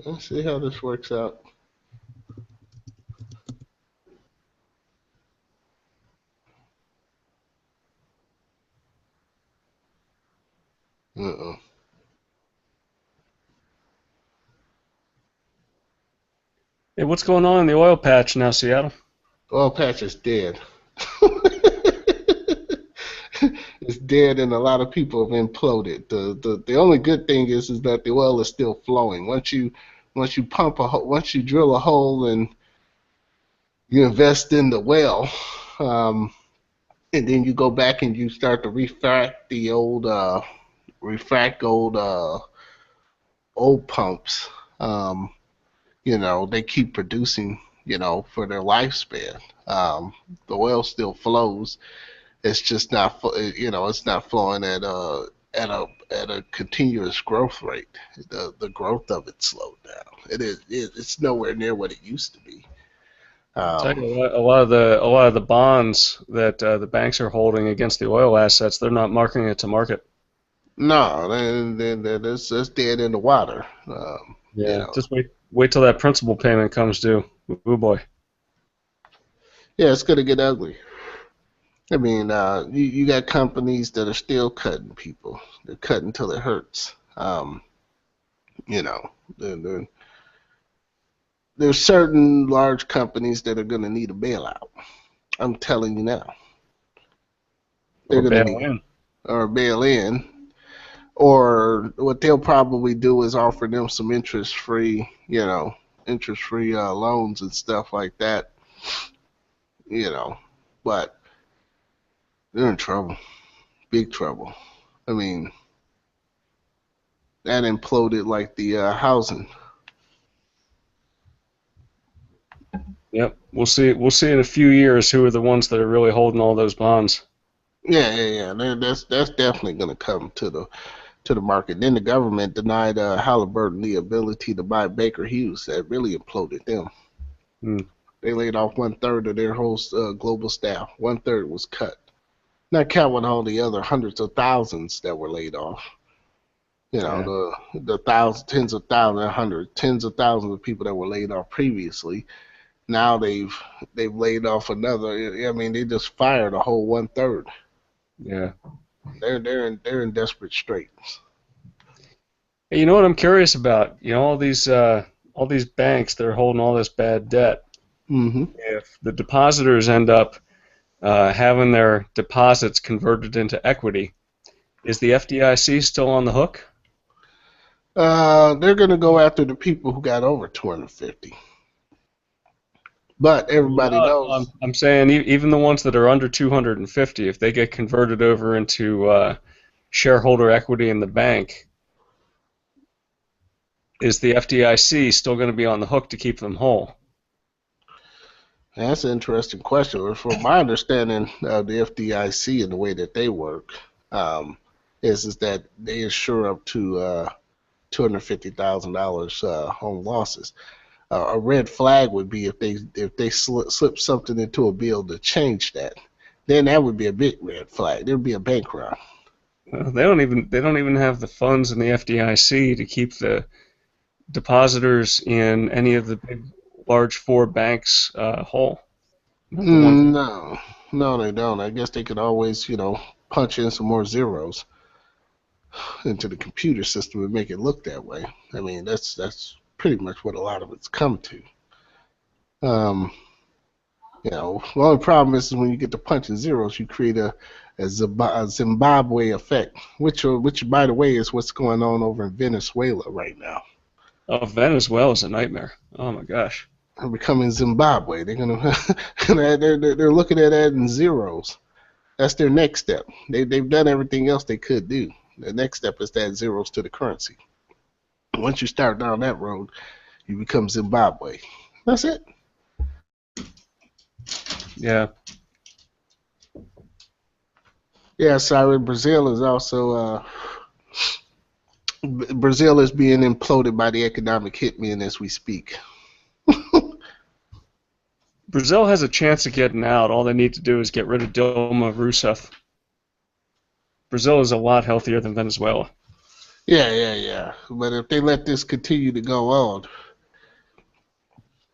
Let's see how this works out. Uh-oh. Hey, what's going on in the oil patch now, Seattle? Oil patch is dead. It's dead, and a lot of people have imploded. The only good thing is that the oil is still flowing. Once you drill a hole and you invest in the well, and then you go back and you start to refract old pumps. They keep producing, for their lifespan. The oil still flows. It's just not, it's not flowing at a continuous growth rate. The growth of it slowed down. It's nowhere near what it used to be. Tell you, a lot of the bonds that the banks are holding against the oil assets, they're not marking it to market. No, then it's dead in the water. Yeah, just wait till that principal payment comes due. Oh boy. Yeah, it's gonna get ugly. I mean, you got companies that are still cutting people. They're cutting till it hurts. You know, there- there- there's certain large companies that are going to need a bailout. I'm telling you now, they're Or going to bail need in. or bail in, or what they'll probably do is offer them some interest-free loans and stuff like that. You know, but they're in trouble, big trouble. I mean, that imploded like the housing. Yep. We'll see. We'll see in a few years who are the ones that are really holding all those bonds. Yeah. That's definitely going to come to the market. Then the government denied Halliburton the ability to buy Baker Hughes. That really imploded them. Hmm. They laid off 1/3 of their whole global staff. 1/3 was cut. Not counting all the other hundreds of thousands that were laid off. Yeah. The thousands, tens of thousands, hundreds, tens of thousands of people that were laid off previously. Now they've laid off another. I mean, they just fired a whole 1/3. Yeah. They're in desperate straits. Hey, you know what I'm curious about? You know, all these banks that are holding all this bad debt. Mm-hmm. If the depositors end up having their deposits converted into equity, is the FDIC still on the hook? They're going to go after the people who got over 250. But everybody No, knows. I'm saying even the ones that are under 250, if they get converted over into shareholder equity in the bank, is the FDIC still going to be on the hook to keep them whole? That's an interesting question. From my understanding of the FDIC and the way that they work, is that they insure up to $250,000 on losses. A red flag would be if they slip something into a bill to change that. Then that would be a big red flag. There'd be a bank run. They don't even have the funds in the FDIC to keep the depositors in any of the big, large four banks whole. Not the ones. No, no, they don't. I guess they could always, punch in some more zeros into the computer system and make it look that way. I mean, that's pretty much what a lot of it's come to. Um, the only problem is when you get to punching zeros, you create a Zimbabwe effect, which by the way is what's going on over in Venezuela right now. Oh, Venezuela's a nightmare. Oh my gosh. They're becoming Zimbabwe. They're gonna they're looking at adding zeros. That's their next step. They've done everything else they could do. The next step is to add zeros to the currency. Once you start down that road, you become Zimbabwe. That's it. Yeah. Yeah, sorry. Brazil is also Brazil is being imploded by the economic hitmen as we speak. Brazil has a chance of getting out. All they need to do is get rid of Dilma Rousseff. Brazil is a lot healthier than Venezuela. Yeah. But if they let this continue to go on,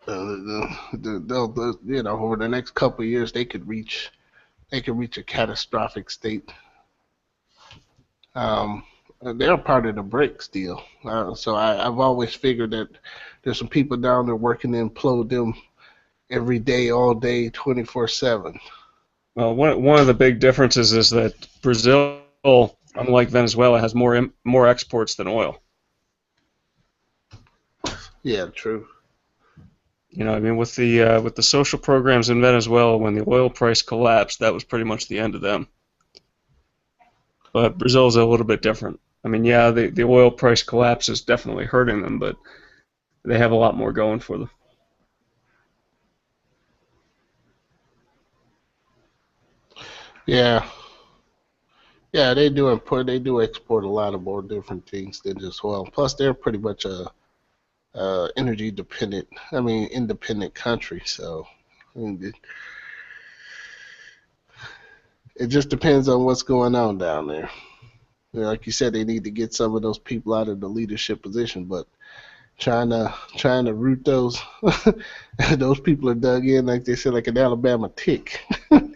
they'll, over the next couple of years, they could reach a catastrophic state. They're part of the BRICS deal, so I've always figured that there's some people down there working to implode them every day, all day, 24/7. Well, one of the big differences is that Brazil, unlike Venezuela, has more exports than oil. Yeah, true. I mean, with the social programs in Venezuela, when the oil price collapsed, that was pretty much the end of them. But Brazil's a little bit different. I mean, yeah, the oil price collapse is definitely hurting them, but they have a lot more going for them. Yeah, they do export a lot of more different things than just oil. Plus, they're pretty much a energy independent country. So, I mean, it just depends on what's going on down there. Like you said, they need to get some of those people out of the leadership position, but trying to root those those people are dug in, like they said, like an Alabama tick.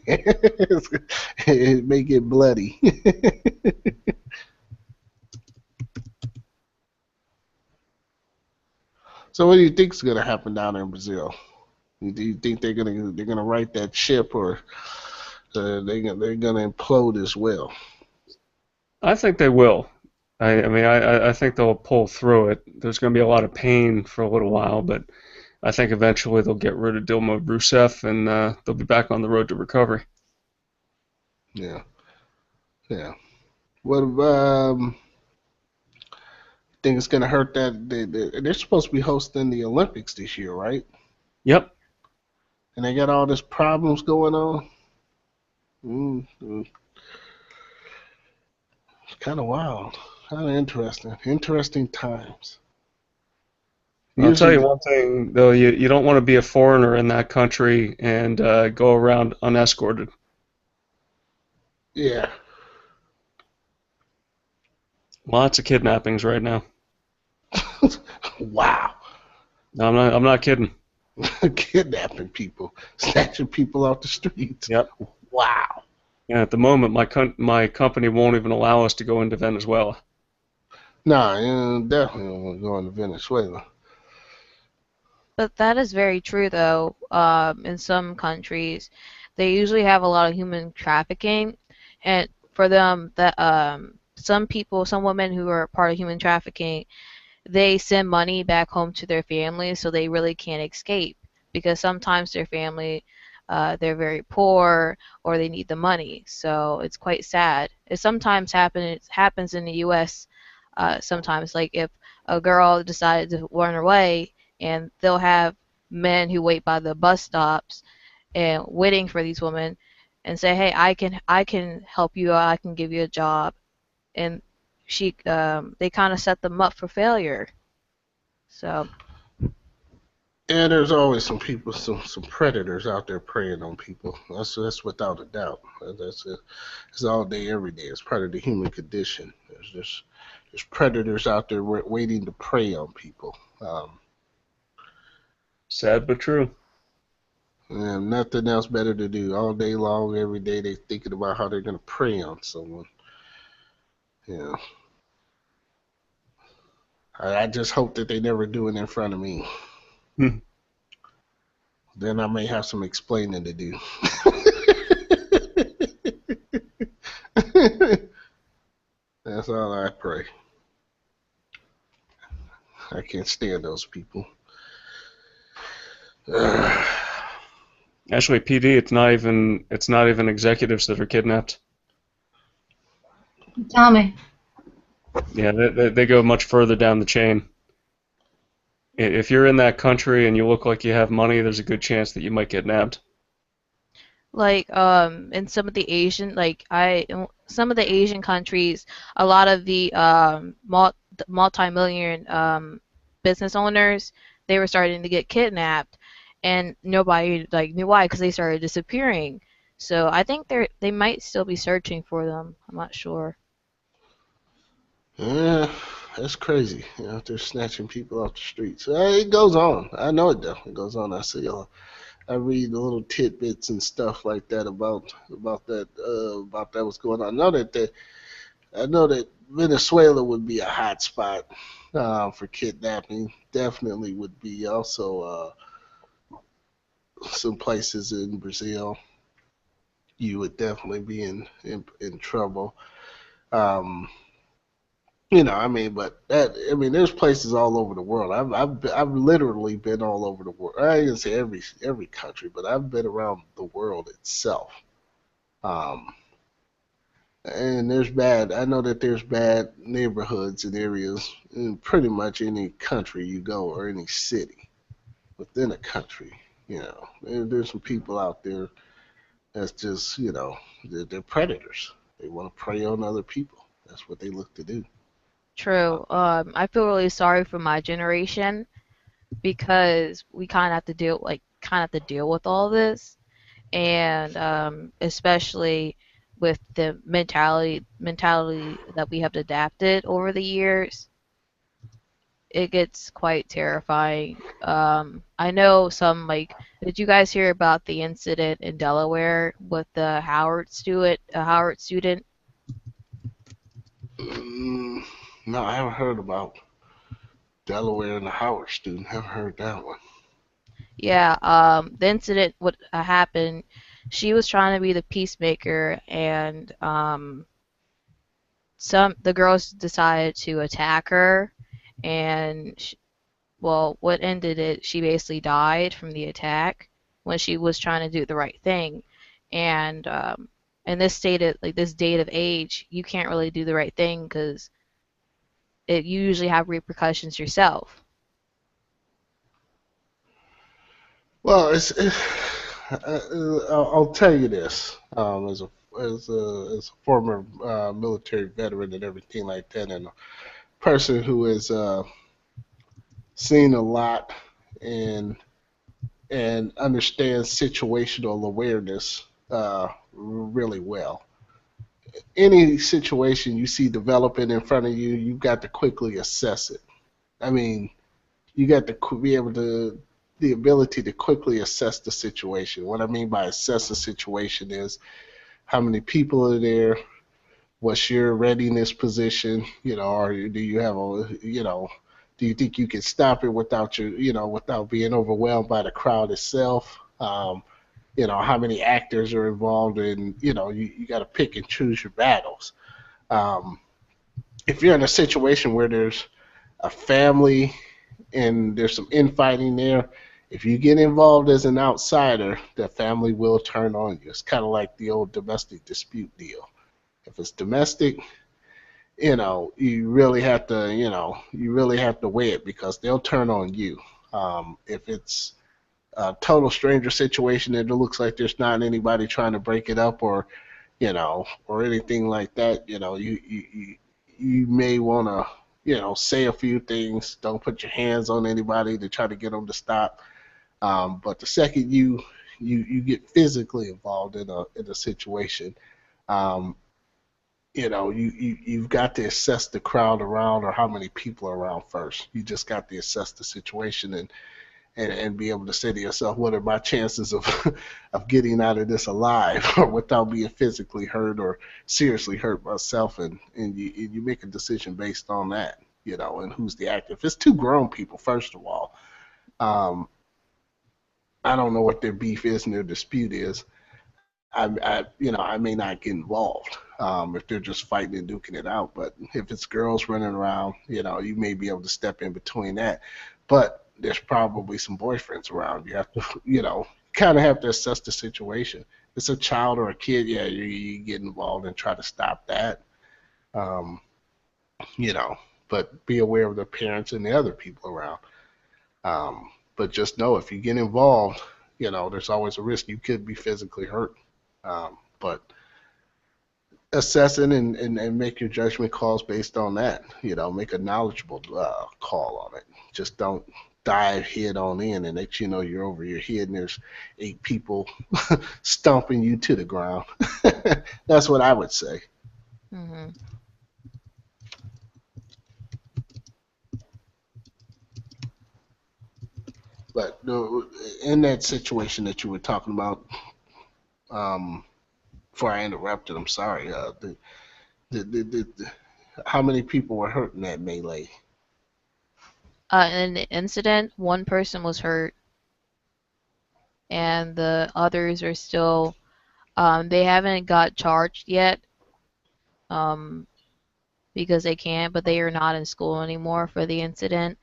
It may get bloody. So what do you think is going to happen down there in Brazil? Do you think they're gonna right that ship, or they're gonna implode as well? I think they will. I think they'll pull through it. There's going to be a lot of pain for a little while, but I think eventually they'll get rid of Dilma Rousseff and they'll be back on the road to recovery. Yeah. What think it's going to hurt that they're supposed to be hosting the Olympics this year, right? Yep. And they got all these problems going on. Mm-hmm. It's kind of wild, kind of interesting. Interesting times. I'll tell you one thing, though, you don't want to be a foreigner in that country and go around unescorted. Yeah. Lots of kidnappings right now. Wow. No, I'm not kidding. Kidnapping people, snatching people off the streets. Yep. Wow. Yeah, at the moment, my company won't even allow us to go into Venezuela. Nah, definitely don't want to go into Venezuela. But that is very true, though. In some countries, they usually have a lot of human trafficking, and for them, that some women who are part of human trafficking, they send money back home to their families, so they really can't escape because sometimes their family, they're very poor or they need the money. So it's quite sad. It sometimes happens in the U.S. Sometimes, like if a girl decided to run away, and they'll have men who wait by the bus stops and waiting for these women and say, "Hey, I can help you out. I can give you a job," and they kind of set them up for failure. So And there's always some people, some predators out there preying on people. That's without a doubt. That's it. It's all day, every day. It's part of the human condition. There's predators out there waiting to prey on people. Sad but true. And nothing else better to do all day long, every day. They're thinking about how they're gonna prey on someone. Yeah. I just hope that they never do it in front of me. Hmm. Then I may have some explaining to do. That's all I pray. I can't stand those people. Actually, PD, it's not even executives that are kidnapped. Tommy. Yeah, they go much further down the chain. If you're in that country and you look like you have money, there's a good chance that you might get nabbed. Like in some of the Asian, in some of the Asian countries, a lot of the multi-million business owners, they were starting to get kidnapped, and nobody like knew why, because they started disappearing. So I think they might still be searching for them. I'm not sure. Yeah, that's crazy. You know, they're snatching people off the streets. It goes on. I know it definitely goes on. I read little tidbits and stuff like that about that what's going on. I know that Venezuela would be a hot spot for kidnapping. Definitely would be also some places in Brazil. You would definitely be in trouble. Um, there's places all over the world. I've literally been all over the world. I didn't say every country, but I've been around the world itself. Um, and I know that there's bad neighborhoods and areas in pretty much any country you go or any city within a country. There's some people out there that's just, they're predators. They want to prey on other people. That's what they look to do. True. I feel really sorry for my generation because we kind of have to deal with all this, and especially with the mentality that we have adapted over the years, it gets quite terrifying. I know did you guys hear about the incident in Delaware with the Howard student? Mm, no, I haven't heard about Delaware and the Howard student. Haven't heard that one. Yeah, the incident what happened, she was trying to be the peacemaker, and the girls decided to attack her, and well, what ended it, she basically died from the attack when she was trying to do the right thing. And in this date of age, you can't really do the right thing because you usually have repercussions yourself. Well, I'll tell you this, as a former military veteran and everything like that, and a person who has seen a lot and understands situational awareness really well. Any situation you see developing in front of you, you've got to quickly assess it. I mean, you got to be able to the ability to quickly assess the situation. What I mean by assess the situation is how many people are there, what's your readiness position, or do you have do you think you can stop it without being overwhelmed by the crowd itself? How many actors are involved, and you got to pick and choose your battles. Um, if you're in a situation where there's a family and there's some infighting there, if you get involved as an outsider, the family will turn on you. It's kind of like the old domestic dispute deal. If it's domestic, you really have to weigh it because they'll turn on you. If it's a total stranger situation and it looks like there's not anybody trying to break it up or anything like that, you may want to, say a few things. Don't put your hands on anybody to try to get them to stop. But the second you get physically involved in a situation, um, you've got to assess the crowd around or how many people are around first. You just got to assess the situation and be able to say to yourself, what are my chances of of getting out of this alive or without being physically hurt or seriously hurt myself, and you make a decision based on that, and who's the actor. If it's two grown people, first of all, um, I don't know what their beef is and their dispute is. I may not get involved if they're just fighting and duking it out. But if it's girls running around, you may be able to step in between that. But there's probably some boyfriends around. You have to, kind of have to assess the situation. If it's a child or a kid, yeah, you get involved and try to stop that. Um, you know, but be aware of the parents and the other people around. But just know if you get involved, there's always a risk you could be physically hurt. But assessing and make your judgment calls based on that. Make a knowledgeable call on it. Just don't dive head on in and next you're over your head and there's 8 people stomping you to the ground. That's what I would say. Mhm. But in that situation that you were talking about, before I interrupted, I'm sorry. How many people were hurt in that melee? In the incident, one person was hurt, and the others are still. They haven't got charged yet, um, because they can't, but they are not in school anymore for the incident.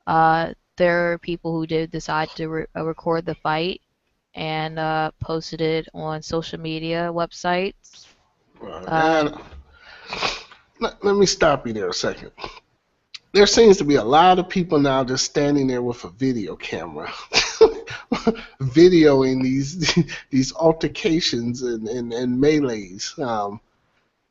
There are people who did decide to record the fight and posted it on social media websites. Uh, And let me stop you there a second. There seems to be a lot of people now just standing there with a video camera, videoing these altercations and melees.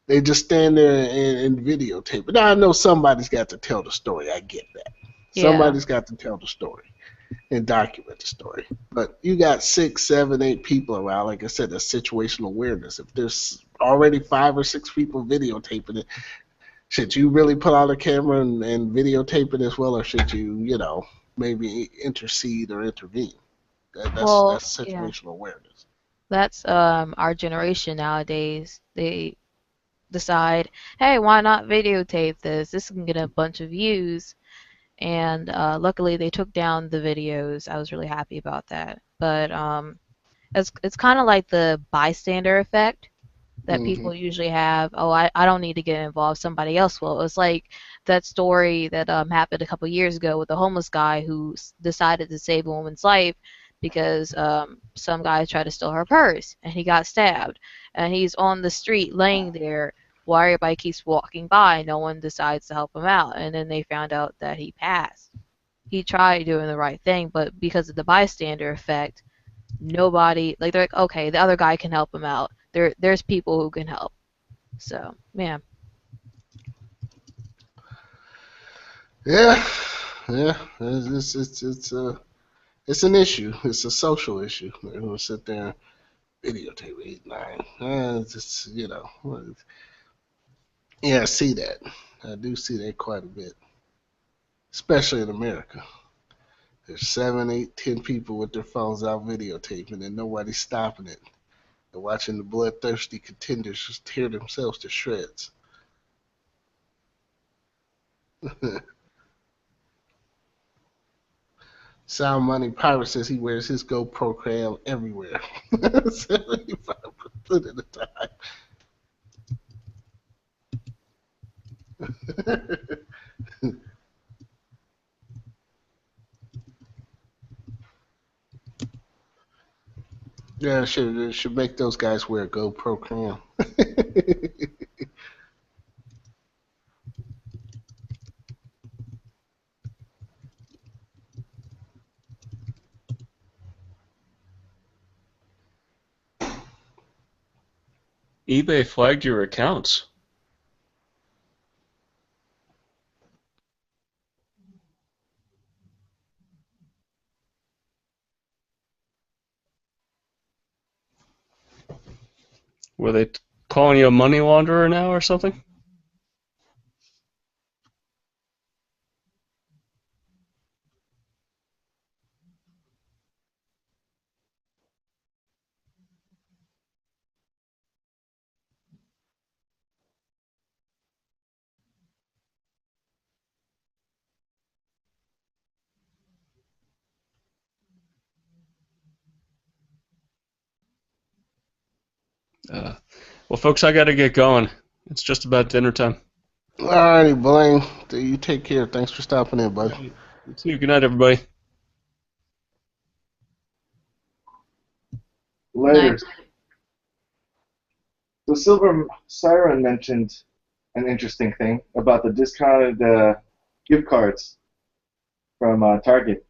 They just stand there and videotape it. Now I know somebody's got to tell the story. I get that. yeah. Somebody's got to tell the story and document the story. But you got 6, 7, 8 people around. Like I said, that's situational awareness. If there's already 5 or 6 people videotaping it, should you really pull out a camera and videotape it as well, or should you, maybe intercede or intervene? Well, That's yeah. situational awareness. That's our generation nowadays. They decide, hey, why not videotape this? This can get a bunch of views. And luckily, they took down the videos. I was really happy about that. But it's kind of like the bystander effect that Hmm. people usually have. Oh, I don't need to get involved. Somebody else will. It's like that story that happened a couple years ago with a homeless guy who decided to save a woman's life because some guy tried to steal her purse and he got stabbed. And he's on the street laying there while everybody keeps walking by. No one decides to help him out. And then they found out that he passed. He tried doing the right thing, but because of the bystander effect, nobody like they're like, okay, the other guy can help him out. There's people who can help. So yeah. Yeah, yeah. It's an issue. It's a social issue. They're gonna sit there and videotape 8, 9. It's just, yeah, I see that. I do see that quite a bit, especially in America. There's 7, 8, 10 people with their phones out videotaping, and nobody's stopping it. They're watching the bloodthirsty contenders just tear themselves to shreds. Sound Money Pirate says he wears his GoPro cam everywhere. 75% of the time. Yeah, should make those guys wear a GoPro cam. eBay flagged your accounts. Were they calling you a money launderer now or something? Well, folks, I got to get going. It's just about dinner time. Alrighty, Blaine. You take care. Thanks for stopping in, bud. You too. Good night, everybody. Later. Nice. So Silver Siren mentioned an interesting thing about the discounted gift cards from Target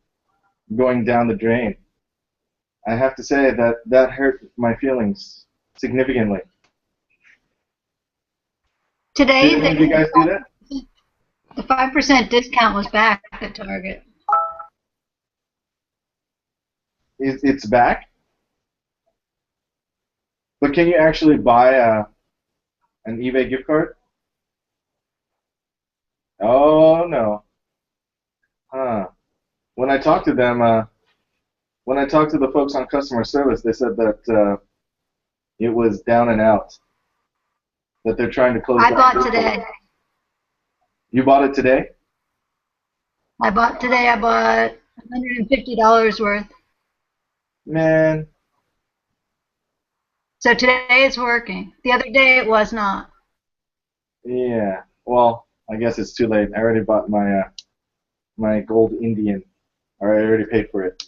going down the drain. I have to say that hurt my feelings significantly. Today, Did any of you guys do that? the 5% discount was back at Target. It's back? But can you actually buy an eBay gift card? Oh no. Huh. When I talked to them, when I talked to the folks on customer service, they said that it was down and out. That they're trying to close I down. bought today. You bought it today? I bought $150 worth. Man. So today it's working. The other day it was not. Yeah. Well, I guess it's too late. I already bought my my gold Indian, or I already paid for it.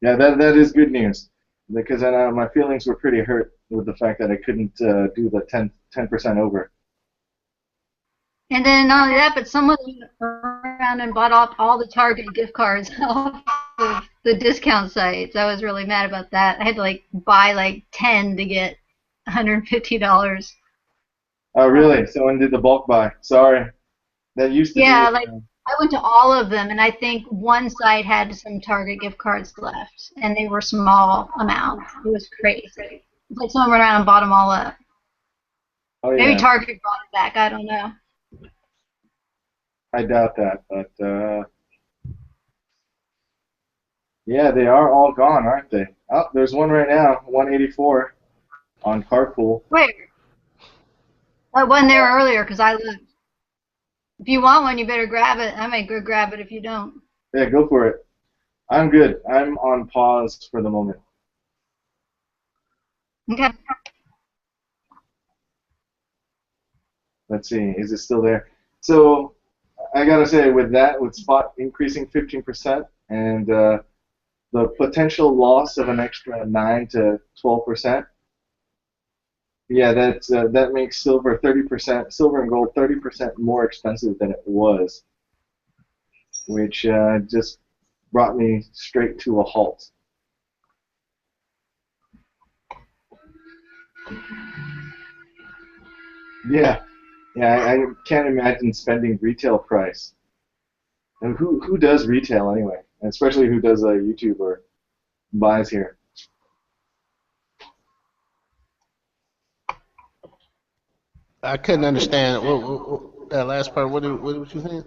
Yeah, that is good news, because I know my feelings were pretty hurt with the fact that I couldn't do the 10% over. And then not only that, but someone went around and bought off all the Target gift cards off of the discount sites. I was really mad about that. I had to buy 10 to get $150. Oh, really? Someone did the bulk buy. Sorry. That used to Yeah, be. I went to all of them, and I think one site had some Target gift cards left, and they were small amounts. It was crazy. It's like someone went around and bought them all up. Oh, yeah. Maybe Target brought it back. I don't know. I doubt that, but yeah, they are all gone, aren't they? Oh, there's one right now, 184 on Carpool. Where? I wasn't there earlier because I looked. If you want one, you better grab it. I may go grab it if you don't. Yeah, go for it. I'm good. I'm on pause for the moment. Okay. Let's see, is it still there? So I gotta say, with Spot increasing 15% and the potential loss of an extra 9 to 12%, yeah, that makes silver and gold 30% more expensive than it was, which just brought me straight to a halt. Yeah, I can't imagine spending retail price. And who does retail anyway? And especially who does YouTube or buys here? I couldn't understand that last part. What was you saying?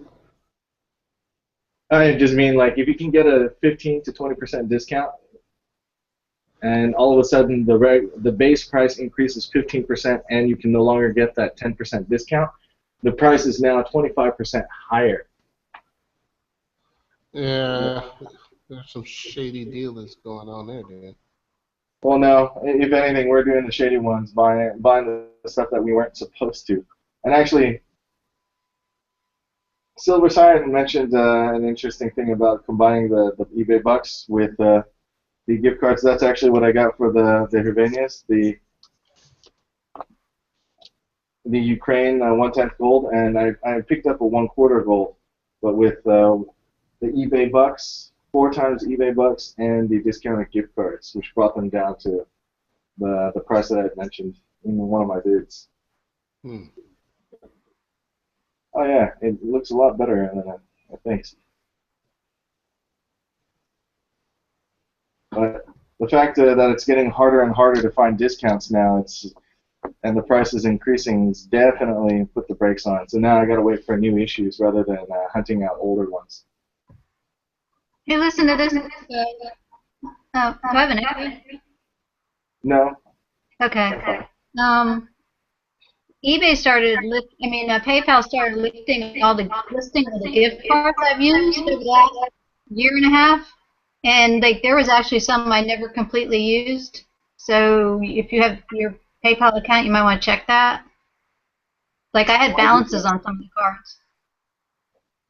I just mean, like, if you can get a 15 to 20% discount, and all of a sudden the base price increases 15%, and you can no longer get that 10% discount, the price is now 25% higher. Yeah, there's some shady dealings going on there, Dan. Well, no. If anything, we're doing the shady ones, buying the stuff that we weren't supposed to. And actually, Silver Siren mentioned an interesting thing about combining the eBay bucks with the gift cards. That's actually what I got for the Hyrvanias, the Ukraine 1/10 gold, and I picked up a 1/4 gold, but with the eBay bucks, 4 times eBay bucks, and the discounted gift cards, which brought them down to the price that I had mentioned in one of my bids. Oh yeah, it looks a lot better than I think. But the fact that it's getting harder and harder to find discounts now, and the price is increasing, it's definitely put the brakes on. So now I got to wait for new issues rather than hunting out older ones. Hey, listen to this. Do I have an echo? No. Okay. eBay started PayPal started listing all the gift cards I've used over the last year and a half, and like there was actually some I never completely used. So if you have your PayPal account, you might want to check that. Like I had balances on some of the cards.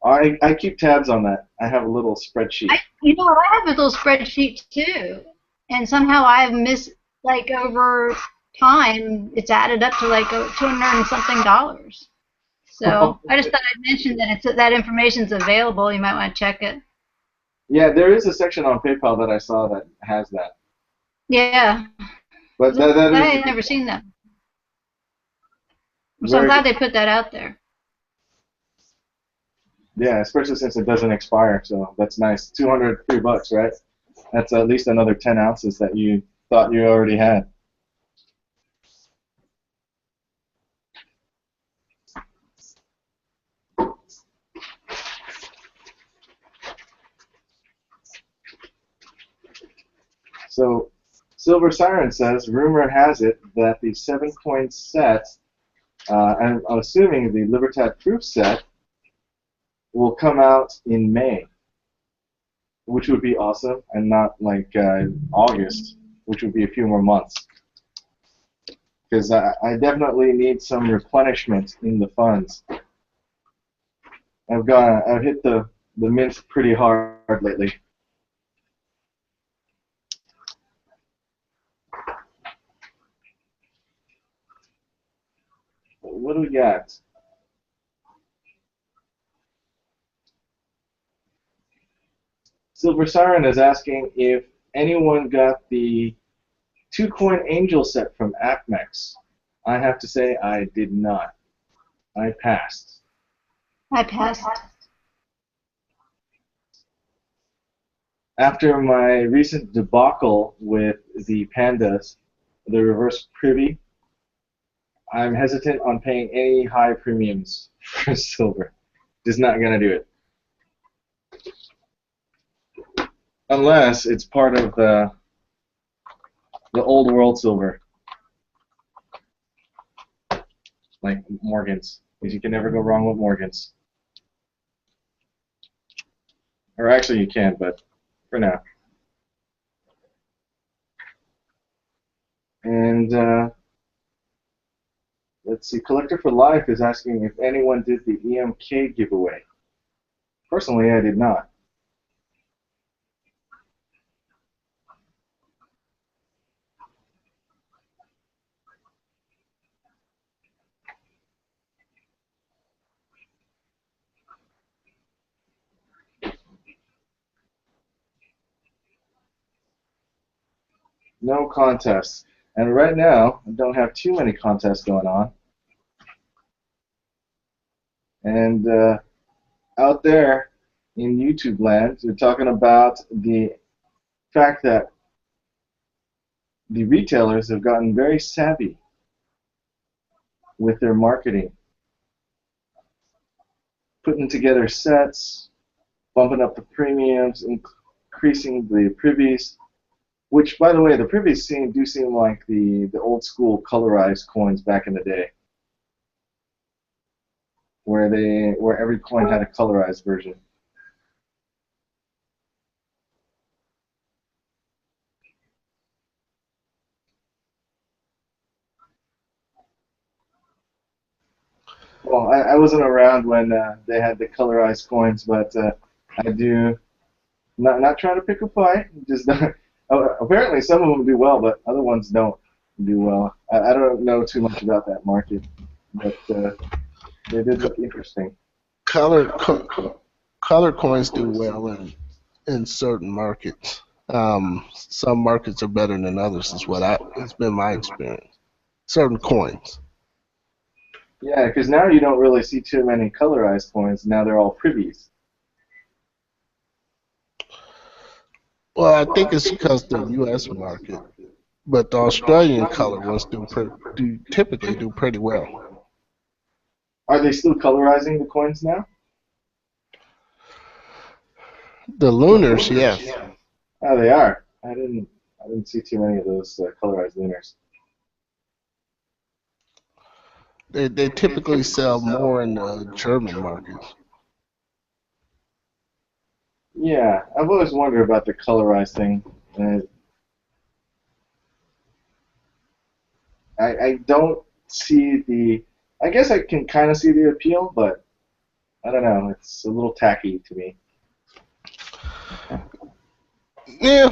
I keep tabs on that. I have a little spreadsheet. You know what? I have a little spreadsheet too, and somehow I've missed over time it's added up to like $200 and something. So I just thought I'd mention that that information's available. You might want to check it. Yeah, there is a section on PayPal that I saw that has that. Yeah. But I had never seen that. So I'm glad they put that out there. Yeah, especially since it doesn't expire, so that's nice. $203, right? That's at least another 10 ounces that you thought you already had. So, Silver Siren says, rumor has it that the 7-coin set, and I'm assuming the Libertad Proof set, will come out in May, which would be awesome, and not like August, which would be a few more months. Because I definitely need some replenishment in the funds. I've hit the mint pretty hard lately. What do we got? Silver Siren is asking if anyone got the 2-coin angel set from AppMex. I have to say I did not. I passed. I passed. After my recent debacle with the pandas, the reverse privy, I'm hesitant on paying any high premiums for silver. Just not going to do it. Unless it's part of the old world silver. Like Morgan's. Because you can never go wrong with Morgan's. Or actually you can, but for now. And let's see, Collector for Life is asking if anyone did the EMK giveaway. Personally, I did not. No contests. And right now, I don't have too many contests going on. And out there in YouTube land, we're talking about the fact that the retailers have gotten very savvy with their marketing. Putting together sets, bumping up the premiums, increasing the privies. Which, by the way, the privies do seem like the old school colorized coins back in the day, where every coin had a colorized version. Well, I wasn't around when they had the colorized coins, but I do not trying to pick a fight. Just apparently some of them do well, but other ones don't do well. I don't know too much about that market, but they did look interesting. Color coins do well in certain markets. Some markets are better than others. It's been my experience. Certain coins. Yeah, because now you don't really see too many colorized coins. Now they're all privies. Well, I think it's because the U.S. market. but the Australian color ones typically do pretty well. Are they still colorizing the coins now? The lunars, yes. Oh, they are. I didn't see too many of those colorized lunars. They typically sell more in the German markets. Yeah, I've always wondered about the colorized thing. I don't see the. I guess I can kind of see the appeal, but I don't know. It's a little tacky to me. Yeah,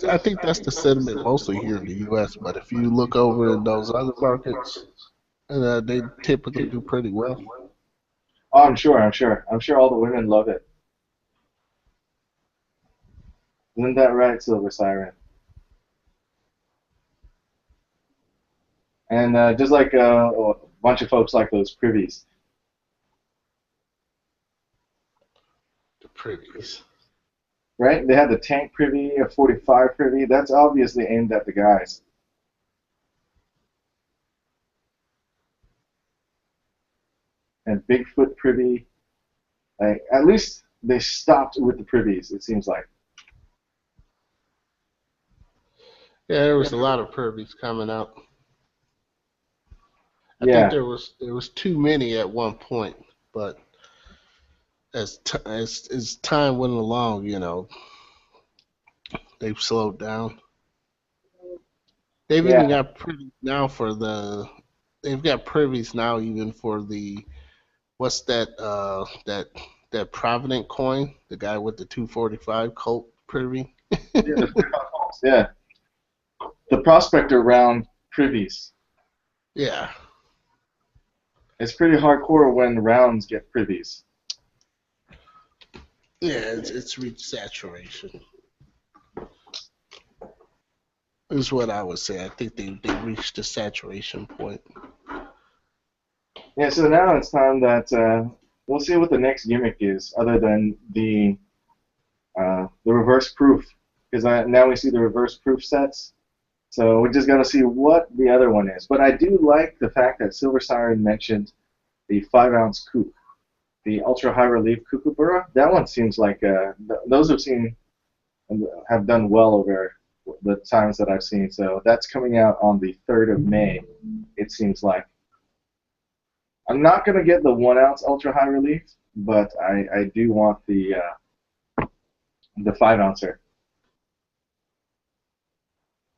I think that's the sentiment mostly here in the U.S. But if you look over in those other markets, they typically do pretty well. Oh, I'm sure all the women love it. Isn't that right, Silver Siren? And just like a bunch of folks like those privies. The privies. Right? They had the tank privy, a 45 privy. That's obviously aimed at the guys. And Bigfoot privy. Like, at least they stopped with the privies, it seems like. Yeah, there was a lot of privies coming out. I Yeah. think there was too many at one point, but as time went along, they've slowed down. They've even got privies now they've got privies now even for the what's that Provident coin, the guy with the 245 Colt privy. Yeah. The prospector round privies. Yeah. It's pretty hardcore when rounds get privies. Yeah, it's reached saturation. Is what I would say. I think they reached the saturation point. Yeah, so now it's time that we'll see what the next gimmick is, other than the reverse proof, because now we see the reverse proof sets. So we just got to see what the other one is. But I do like the fact that Silver Siren mentioned the 5-ounce coupe, the ultra high relief kookaburra. That one seems like those have done well over the times that I've seen. So that's coming out on the 3rd of May, it seems like. I'm not going to get the 1-ounce ultra high relief, but I do want the 5-ouncer.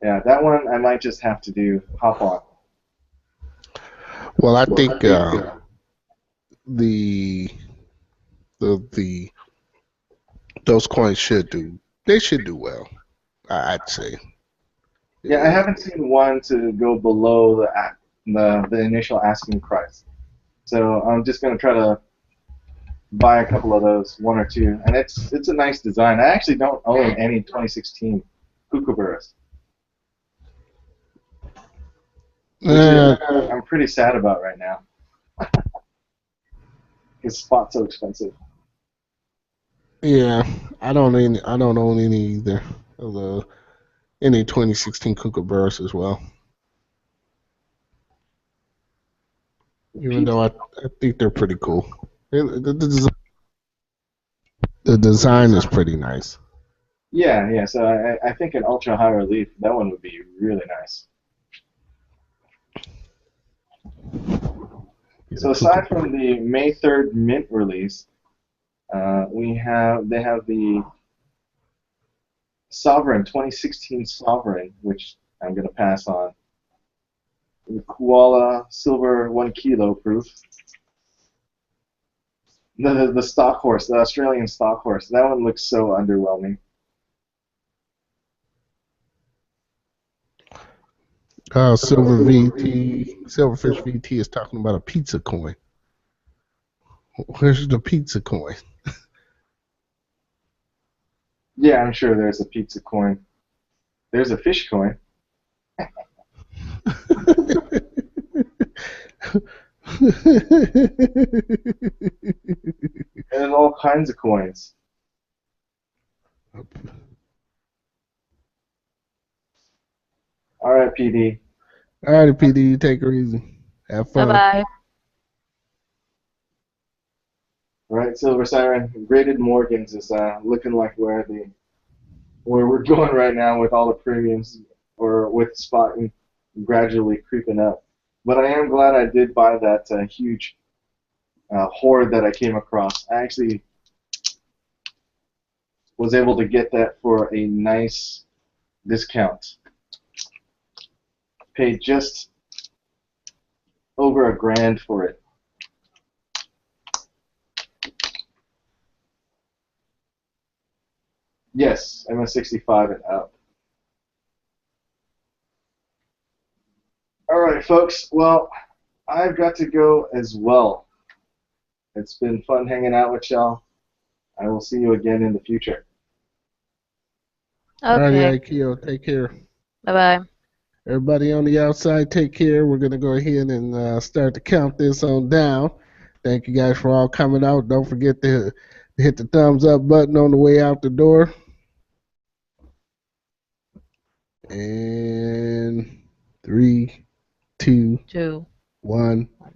Yeah, that one I might just have to hop on. Well, I think those coins should do well. I'd say. Yeah, I haven't seen one to go below the initial asking price. So I'm just gonna try to buy a couple of those, 1 or 2, and it's a nice design. I actually don't own any 2016 kookaburras, which I'm pretty sad about right now. Because spot's so expensive. Yeah, I don't own any either of any 2016 kookaburras as well. Even though I think they're pretty cool. The design is pretty nice. Yeah. So I think an ultra high relief, that one would be really nice. So aside from the May 3rd mint release, they have the Sovereign 2016 Sovereign, which I'm going to pass on. The Koala Silver 1 kilo proof. The stock horse, the Australian stock horse. That one looks so underwhelming. Silverfish VT is talking about a pizza coin. Where's the pizza coin? Yeah, I'm sure there's a pizza coin. There's a fish coin. And all kinds of coins. All right, PD. All right, PD, you take her easy. Have Bye fun. bye. All right, Silver Siren. Graded Morgans is looking like where we're going right now with all the premiums, or with spot gradually creeping up. But I am glad I did buy that huge hoard that I came across. I actually was able to get that for a nice discount. Paid just over $1,000 for it. Yes, MS65 and up. All right, folks. Well, I've got to go as well. It's been fun hanging out with y'all. I will see you again in the future. All righty, Okay. Aikio, take care. Bye bye. Everybody on the outside, take care. We're going to go ahead and start to count this on down. Thank you guys for all coming out. Don't forget to hit the thumbs up button on the way out the door. And 3, 2, 2, 1. 1.